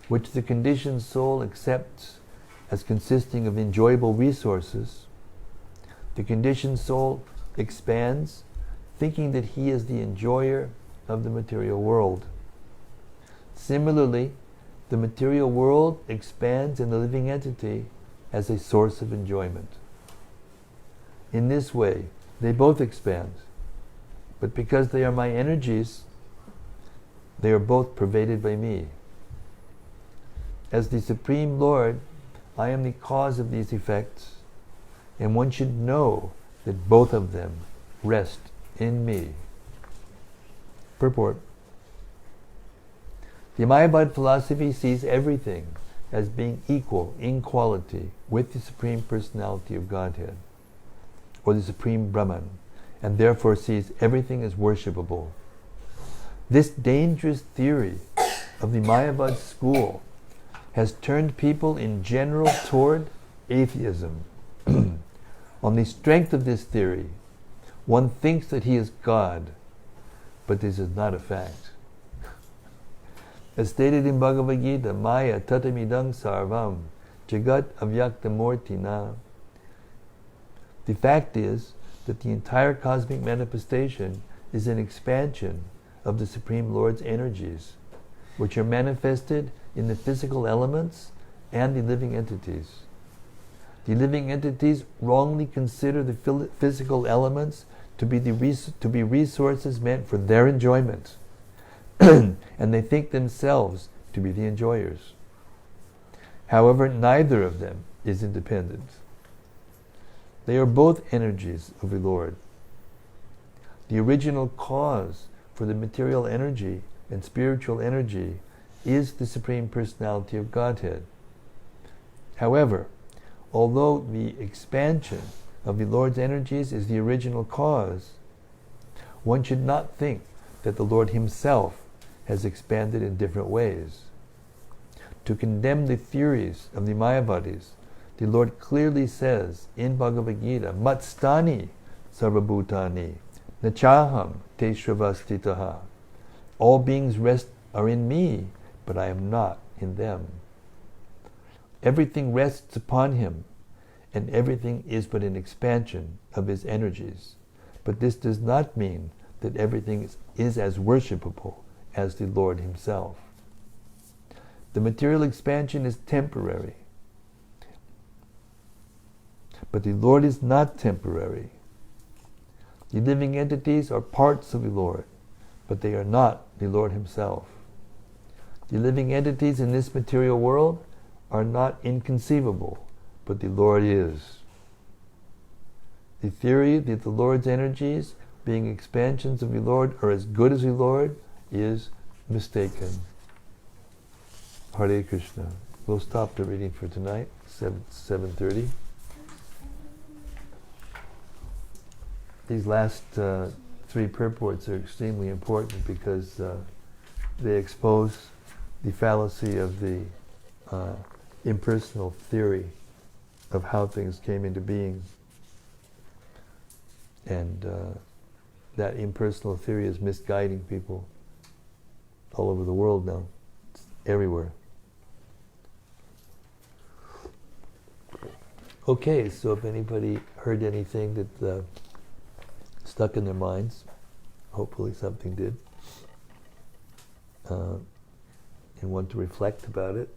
S1: which the conditioned soul accepts as consisting of enjoyable resources, the conditioned soul expands, thinking that he is the enjoyer of the material world. Similarly, the material world expands in the living entity as a source of enjoyment. In this way, they both expand, but because they are my energies, they are both pervaded by me. As the Supreme Lord, I am the cause of these effects, and one should know that both of them rest in me. Purport. The Mayavad philosophy sees everything as being equal in quality with the Supreme Personality of Godhead, or the Supreme Brahman, and therefore sees everything as worshipable. This dangerous theory of the Mayavad school has turned people in general toward atheism. On the strength of this theory, one thinks that he is God, but this is not a fact. As stated in Bhagavad Gita, Maya tatamidang sarvam jagat avyaktamurtina. The fact is that the entire cosmic manifestation is an expansion of the Supreme Lord's energies, which are manifested in the physical elements and the living entities. The living entities wrongly consider the physical elements to be resources meant for their enjoyment, and they think themselves to be the enjoyers. However, neither of them is independent. They are both energies of the Lord. The original cause for the material energy and spiritual energy is the Supreme Personality of Godhead. However, although the expansion of the Lord's energies is the original cause, one should not think that the Lord Himself has expanded in different ways. To condemn the theories of the Mayavadis, the Lord clearly says in Bhagavad Gita, Matstani sarvabhutani nachaham te sravastitaha. All beings are in me, but I am not in them. Everything rests upon Him, and everything is but an expansion of His energies. But this does not mean that everything is as worshipable as the Lord Himself. The material expansion is temporary, but the Lord is not temporary. The living entities are parts of the Lord, but they are not the Lord Himself. The living entities in this material world are not inconceivable, but the Lord is. The theory that the Lord's energies, being expansions of the Lord, are as good as the Lord is mistaken. Hare Krishna. We'll stop the reading for tonight, 7:30. These last three purports are extremely important because they expose the fallacy of the impersonal theory of how things came into being. And that impersonal theory is misguiding people all over the world now. It's everywhere. Okay, so if anybody heard anything that stuck in their minds, hopefully something did, and want to reflect about it,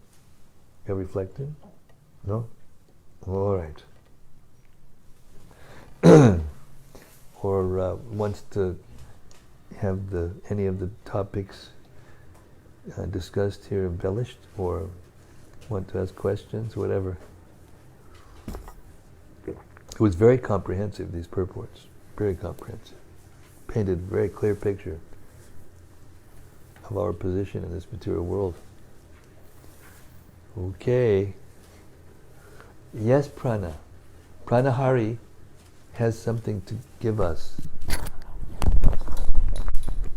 S1: you're reflecting? No? All right. Or wants to have any of the topics discussed here embellished, or want to ask questions, whatever. It was very comprehensive, these purports. Very comprehensive. Painted a very clear picture of our position in this material world. Okay. Yes, Prana. Pranahari has something to give us.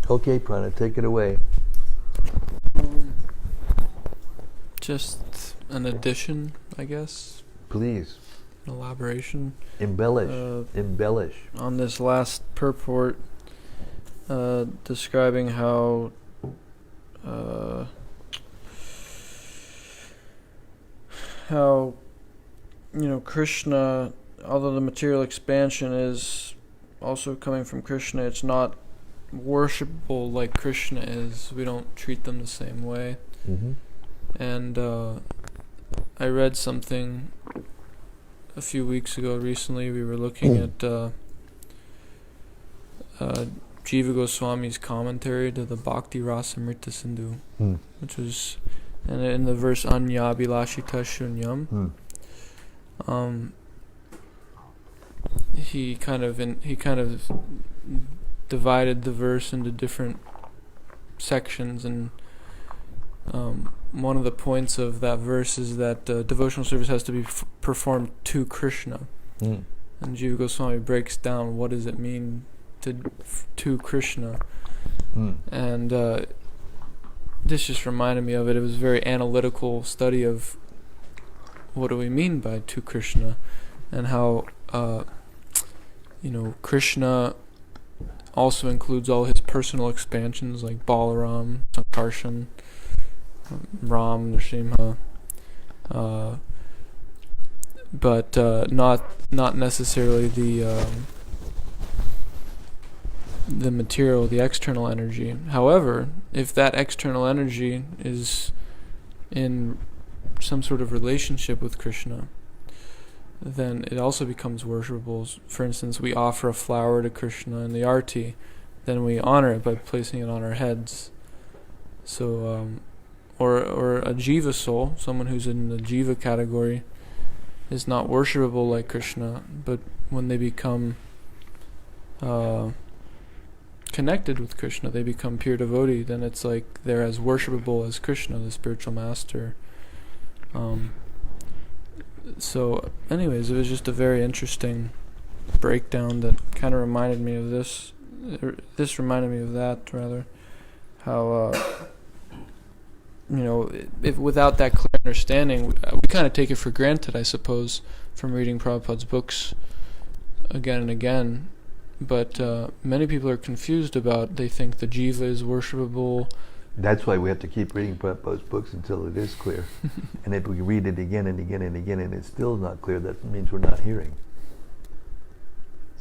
S1: Okay, Prana, take it away.
S4: Just an addition, I guess.
S1: Please.
S4: An elaboration.
S1: Embellish.
S4: On this last purport, describing how Krishna, although the material expansion is also coming from Krishna, it's not worshipable like Krishna is, we don't treat them the same way.
S1: Mm-hmm.
S4: And I read something a few weeks ago. Recently, we were looking at Jiva Goswami's commentary to the Bhakti Rasamrita Sindhu, which was, and in the verse Anya Abhilashita Shunyam, he kind of divided the verse into different sections, and one of the points of that verse is that devotional service has to be performed to Krishna. And Jiva Goswami breaks down what does it mean to Krishna. And this just reminded me of it. It was a very analytical study of what do we mean by to Krishna, and how Krishna also includes all his personal expansions like Balaram, Sankarshan, Ram, Nrsimha, but not necessarily the material, the external energy. However, if that external energy is in some sort of relationship with Krishna, then it also becomes worshipable. For instance, we offer a flower to Krishna in the arti, then we honor it by placing it on our heads. So, or a jiva soul, someone who's in the jiva category, is not worshipable like Krishna, but when they become connected with Krishna, they become pure devotee, then it's like they're as worshipable as Krishna, the spiritual master. So anyways, it was just a very interesting breakdown that kind of reminded me of this. This reminded me of that, rather. How, if without that clear understanding, we kind of take it for granted, I suppose, from reading Prabhupada's books again and again. But many people are confused about, they think the jiva is worshipable.
S1: That's why we have to keep reading Prabhupada's books until it is clear. And if we read it again and again and again and it's still not clear, that means we're not hearing.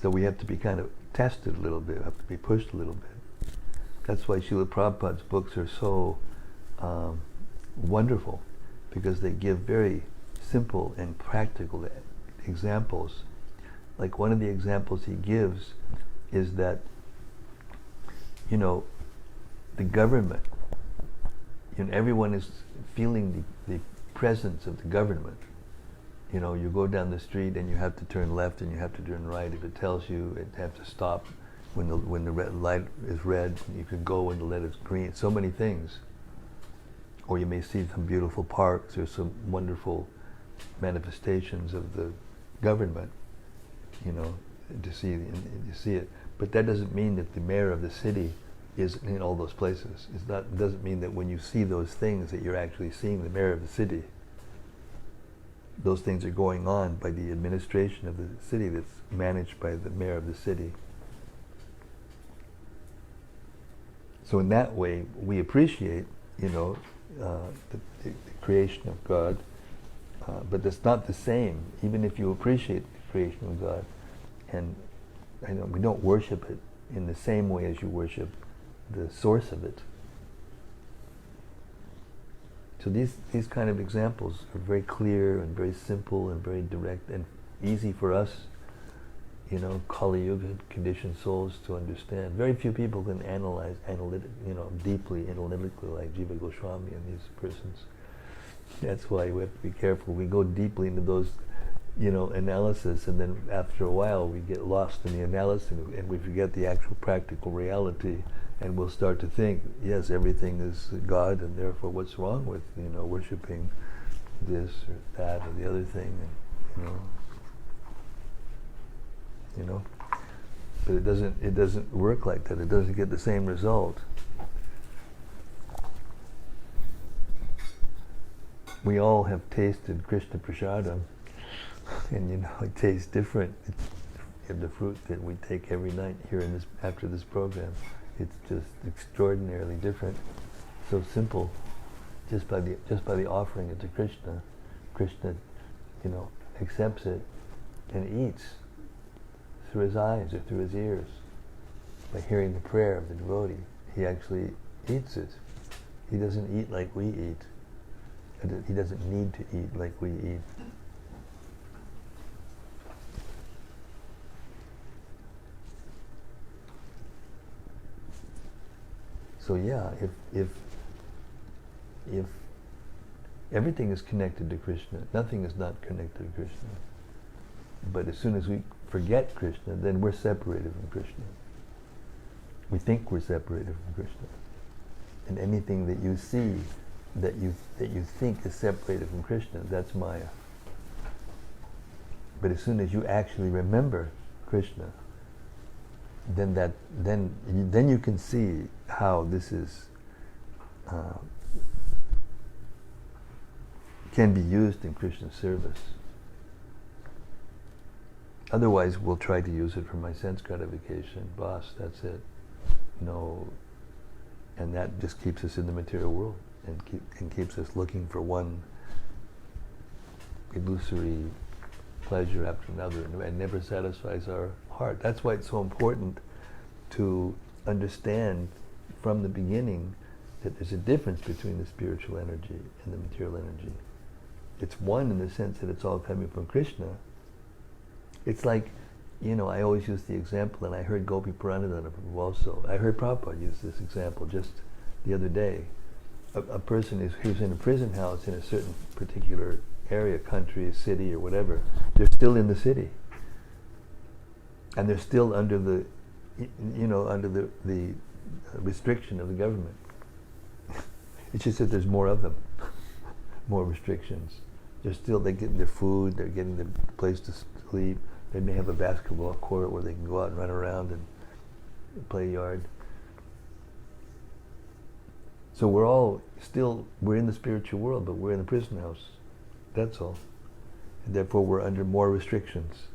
S1: So we have to be kind of tested a little bit, have to be pushed a little bit. That's why Srila Prabhupada's books are so wonderful, because they give very simple and practical examples. Like one of the examples he gives is that, the government, everyone is feeling the presence of the government. You go down the street and you have to turn left and you have to turn right. If it tells you, it have to stop when the red light is red. You can go when the light is green. So many things. Or you may see some beautiful parks or some wonderful manifestations of the government. To see it. But that doesn't mean that the mayor of the city is in all those places. It doesn't mean that when you see those things that you're actually seeing the mayor of the city. Those things are going on by the administration of the city that's managed by the mayor of the city. So in that way, we appreciate, the creation of God, but that's not the same, even if you appreciate the creation of God. And we don't worship it in the same way as you worship the source of it. So these kind of examples are very clear and very simple and very direct and easy for us, Kali Yuga conditioned souls to understand. Very few people can analyze deeply, analytically like Jiva Goswami and these persons. That's why we have to be careful. We go deeply into those analysis, and then after a while we get lost in the analysis and we forget the actual practical reality, and we'll start to think, yes, everything is God, and therefore what's wrong with worshiping this or that or the other thing, but it doesn't work like that. It doesn't get the same result. We all have tasted Krishna Prasadam, and it tastes different. It's the fruit that we take every night here after this program. It's just extraordinarily different. So simple, just by the offering it to Krishna. Krishna, accepts it and eats through his eyes or through his ears. by hearing the prayer of the devotee, he actually eats it. He doesn't eat like we eat. He doesn't need to eat like we eat. So yeah, if everything is connected to Krishna, nothing is not connected to Krishna. But as soon as we forget Krishna, then we're separated from Krishna. We think we're separated from Krishna. And anything that you see that you think is separated from Krishna, that's Maya. But as soon as you actually remember Krishna, then you can see how this is can be used in Krishna's service. Otherwise, we'll try to use it for my sense gratification. Boss, that's it. No, and that just keeps us in the material world and keeps us looking for one illusory pleasure after another, and never satisfies our heart. That's why it's so important to understand from the beginning that there's a difference between the spiritual energy and the material energy. It's one in the sense that it's all coming from Krishna. It's like, I always use the example, and I heard Gopi Puranadana also. I heard Prabhupada use this example just the other day. A person who's in a prison house in a certain particular area, country, city, or whatever, they're still in the city. And they're still under the restriction of the government. It's just that there's more of them, more restrictions. They're getting their food, they're getting their place to sleep. They may have a basketball court where they can go out and run around and play yard. So we're in the spiritual world, but we're in the prison house. That's all. And therefore we're under more restrictions.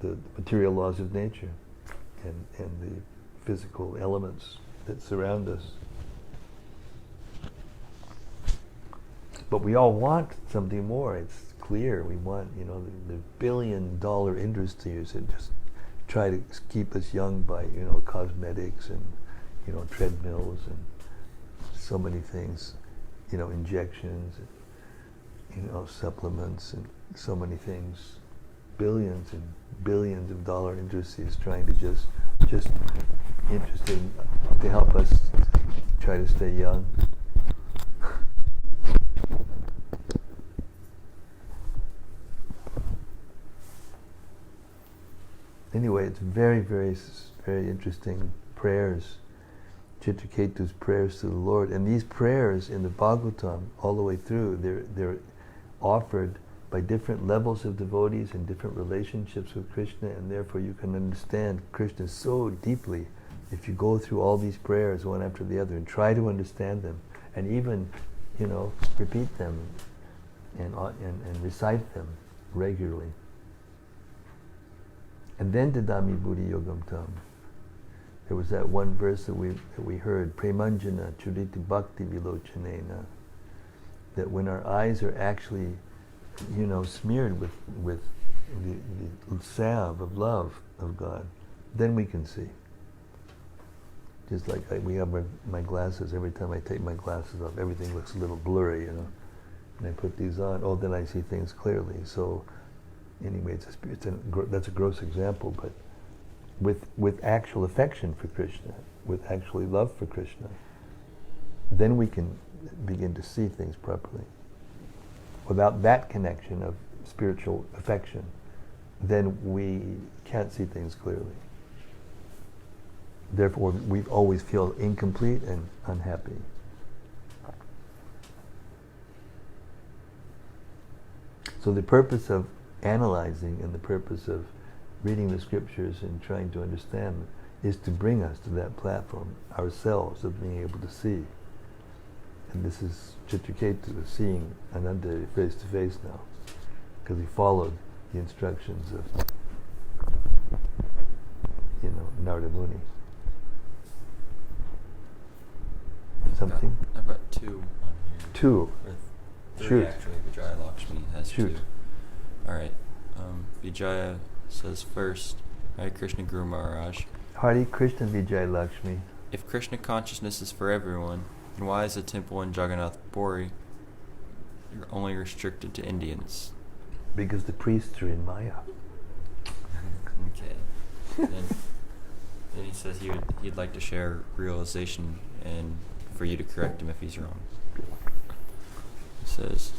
S1: The material laws of nature and the physical elements that surround us. But we all want something more. It's clear. We want, the billion-dollar industries that just try to keep us young by, cosmetics and, treadmills and so many things, injections, and, supplements and so many things. Billions and billions of dollar industries trying to just interested to help us try to stay young. Anyway, it's very, very, very interesting prayers. Citraketu's prayers to the Lord. And these prayers in the Bhagavatam, all the way through, they're offered by different levels of devotees and different relationships with Krishna, and therefore you can understand Krishna so deeply if you go through all these prayers one after the other and try to understand them, and even, repeat them and recite them regularly. And then Dadami Buddhi Yogam Tam. There was that one verse that we heard, Premanjana Churiti Bhakti Vilochanena, that when our eyes are actually, smeared with the salve of love of God, then we can see. Just like we have my glasses, every time I take my glasses off, everything looks a little blurry, and I put these on, then I see things clearly. So anyway, that's a gross example, but with actual affection for Krishna, with actually love for Krishna, then we can begin to see things properly. Without that connection of spiritual affection, then we can't see things clearly. Therefore, we always feel incomplete and unhappy. So the purpose of analyzing and the purpose of reading the scriptures and trying to understand is to bring us to that platform ourselves of being able to see. And this is Citraketu seeing Ananda face to face now, because he followed the instructions of, Narada Muni. Something?
S2: I've got two on here.
S1: Two?
S2: Or three,
S1: Shoot.
S2: actually. Vijaya Lakshmi has
S1: Shoot.
S2: two. Alright. Vijaya says first, Hare Krishna Guru Maharaj.
S1: Hare Krishna Vijay Lakshmi.
S2: If Krishna consciousness is for everyone, then why is the temple in Jagannath Puri only restricted to Indians?
S1: Because the priests are in Maya.
S2: Okay. Then he says he'd like to share realization and for you to correct him if he's wrong. He says,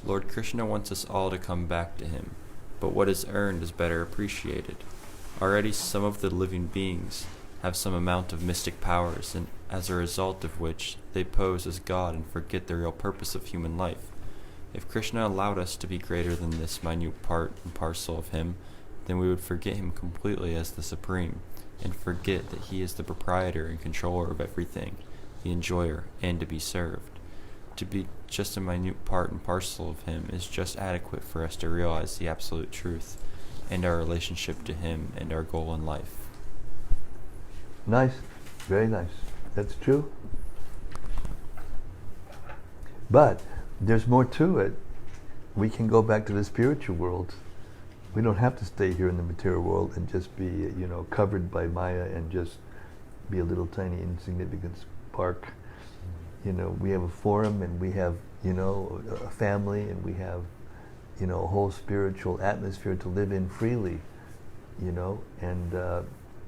S2: Lord Krishna wants us all to come back to him, but what is earned is better appreciated. Already some of the living beings have some amount of mystic powers, and as a result of which they pose as God and forget the real purpose of human life. If Krishna allowed us to be greater than this minute part and parcel of him, then we would forget him completely as the supreme, and forget that he is the proprietor and controller of everything, the enjoyer, and to be served. To be just a minute part and parcel of him is just adequate for us to realize the absolute truth, and our relationship to him and our goal in life.
S1: Nice. Very nice. That's true. But there's more to it. We can go back to the spiritual world. We don't have to stay here in the material world and just be, covered by Maya and just be a little tiny insignificant spark. We have a forum and we have, a family and we have, a whole spiritual atmosphere to live in freely, and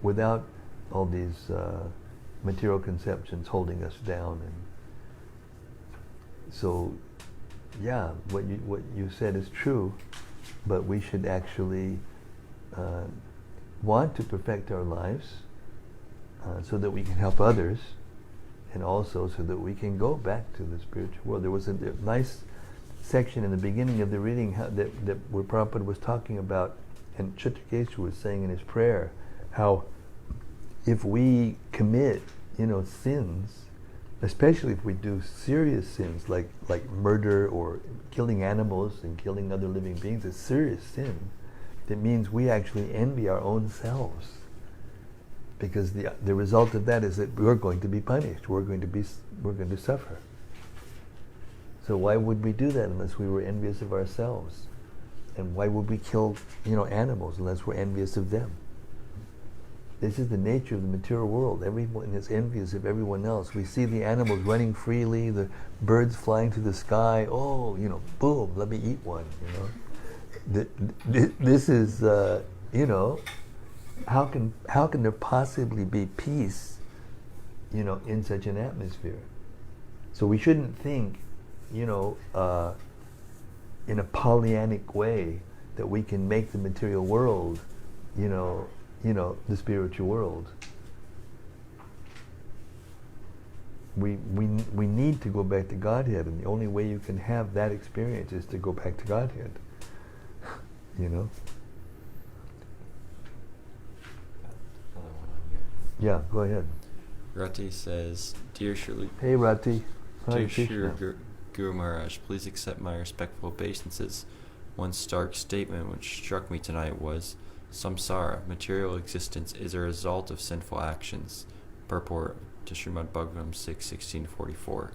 S1: without all these material conceptions holding us down. And so, yeah, what you said is true, but we should actually want to perfect our lives so that we can help others, and also so that we can go back to the spiritual world. There was a nice section in the beginning of the reading where Prabhupada was talking about, and Citraketu was saying in his prayer, how if we commit, sins, especially if we do serious sins like murder or killing animals and killing other living beings, a serious sin, that means we actually envy our own selves. Because the result of that is that we're going to be punished. We're going to suffer. So why would we do that unless we were envious of ourselves? And why would we kill, animals unless we're envious of them? This is the nature of the material world. Everyone is envious of everyone else. We see the animals running freely, the birds flying through the sky. Oh, boom, let me eat one. This is, how can there possibly be peace, in such an atmosphere? So we shouldn't think, in a Pollyannic way that we can make the material world, the spiritual world. We need to go back to Godhead, and the only way you can have that experience is to go back to Godhead.
S2: Another one on here.
S1: Yeah, go ahead.
S2: Rati says, Dear Shirley,
S1: Hey Rati. Hare
S2: Dear Shri
S1: Krishna.
S2: Guru Maharaj, please accept my respectful obeisances. One stark statement which struck me tonight was, Samsara, material existence, is a result of sinful actions. Purport to Srimad-Bhagavatam 6:16-44.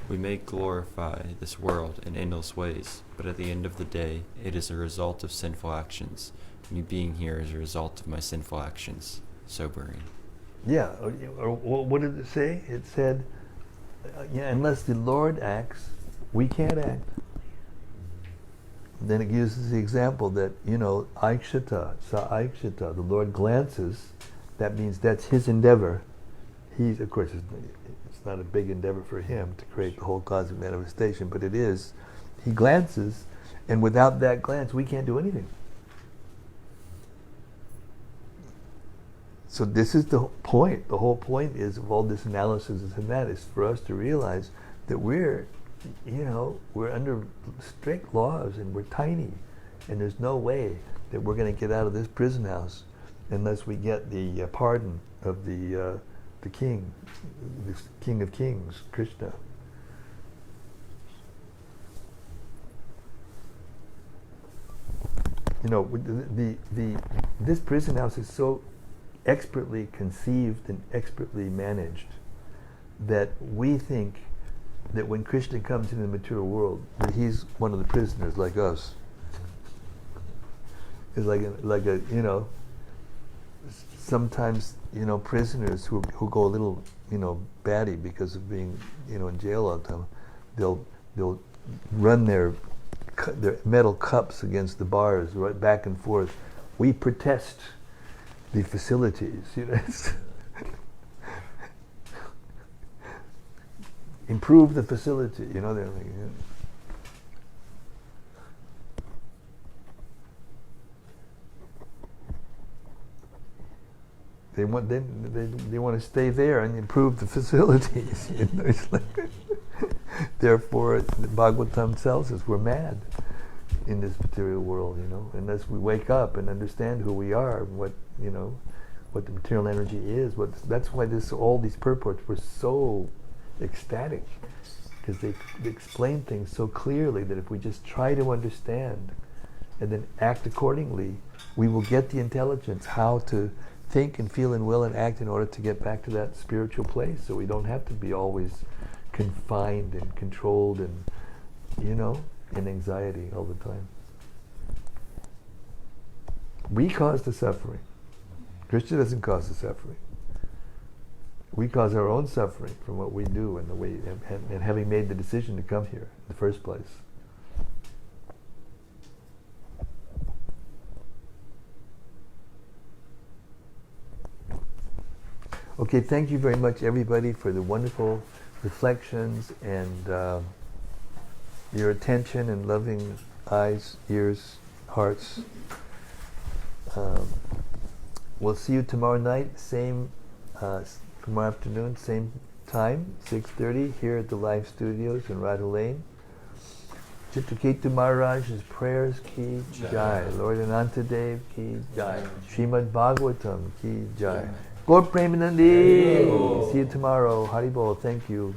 S2: We may glorify this world in endless ways, but at the end of the day, it is a result of sinful actions. Me being here is a result of my sinful actions. Sobering.
S1: Yeah, or what did it say? It said, unless the Lord acts, we can't act. Then it uses the example that, aikshata, sa aikshata, the Lord glances, that means that's his endeavor. He's, of course, it's not a big endeavor for him to create the whole cosmic manifestation, but it is. He glances, and without that glance, we can't do anything. So this is the point. The whole point is of all this analysis and that is for us to realize that we're under strict laws and we're tiny, and there's no way that we're going to get out of this prison house unless we get the pardon of the king, the King of Kings, Krishna. This prison house is so expertly conceived and expertly managed that we think that when Krishna comes into the material world, that he's one of the prisoners like us. It's like a sometimes, prisoners who go a little, batty because of being, in jail all the time, they'll run their metal cups against the bars right back and forth. We protest the facilities, improve the facility, they're like, They want to stay there and improve the facilities. It's like therefore, the Bhagavatam tells us we're mad in this material world, unless we wake up and understand who we are, what the material energy is. That's why all these purports were so ecstatic, because they explain things so clearly that if we just try to understand and then act accordingly, we will get the intelligence how to think and feel and will and act in order to get back to that spiritual place, so we don't have to be always confined and controlled and, in anxiety all the time. We cause the suffering. Krishna doesn't cause the suffering. We cause our own suffering from what we do and the way and having made the decision to come here in the first place. Okay, thank you very much, everybody, for the wonderful reflections and your attention and loving eyes, ears, hearts. We'll see you tomorrow night, same tomorrow afternoon, same time, 6:30, here at the Live Studios in Radha Lane. Citraketu Maharaj's prayers ki jai. Lord Anantadev ki jai. Srimad-Bhagavatam ki jai. Gaur Premanandi. See you tomorrow. Haribol. Thank you.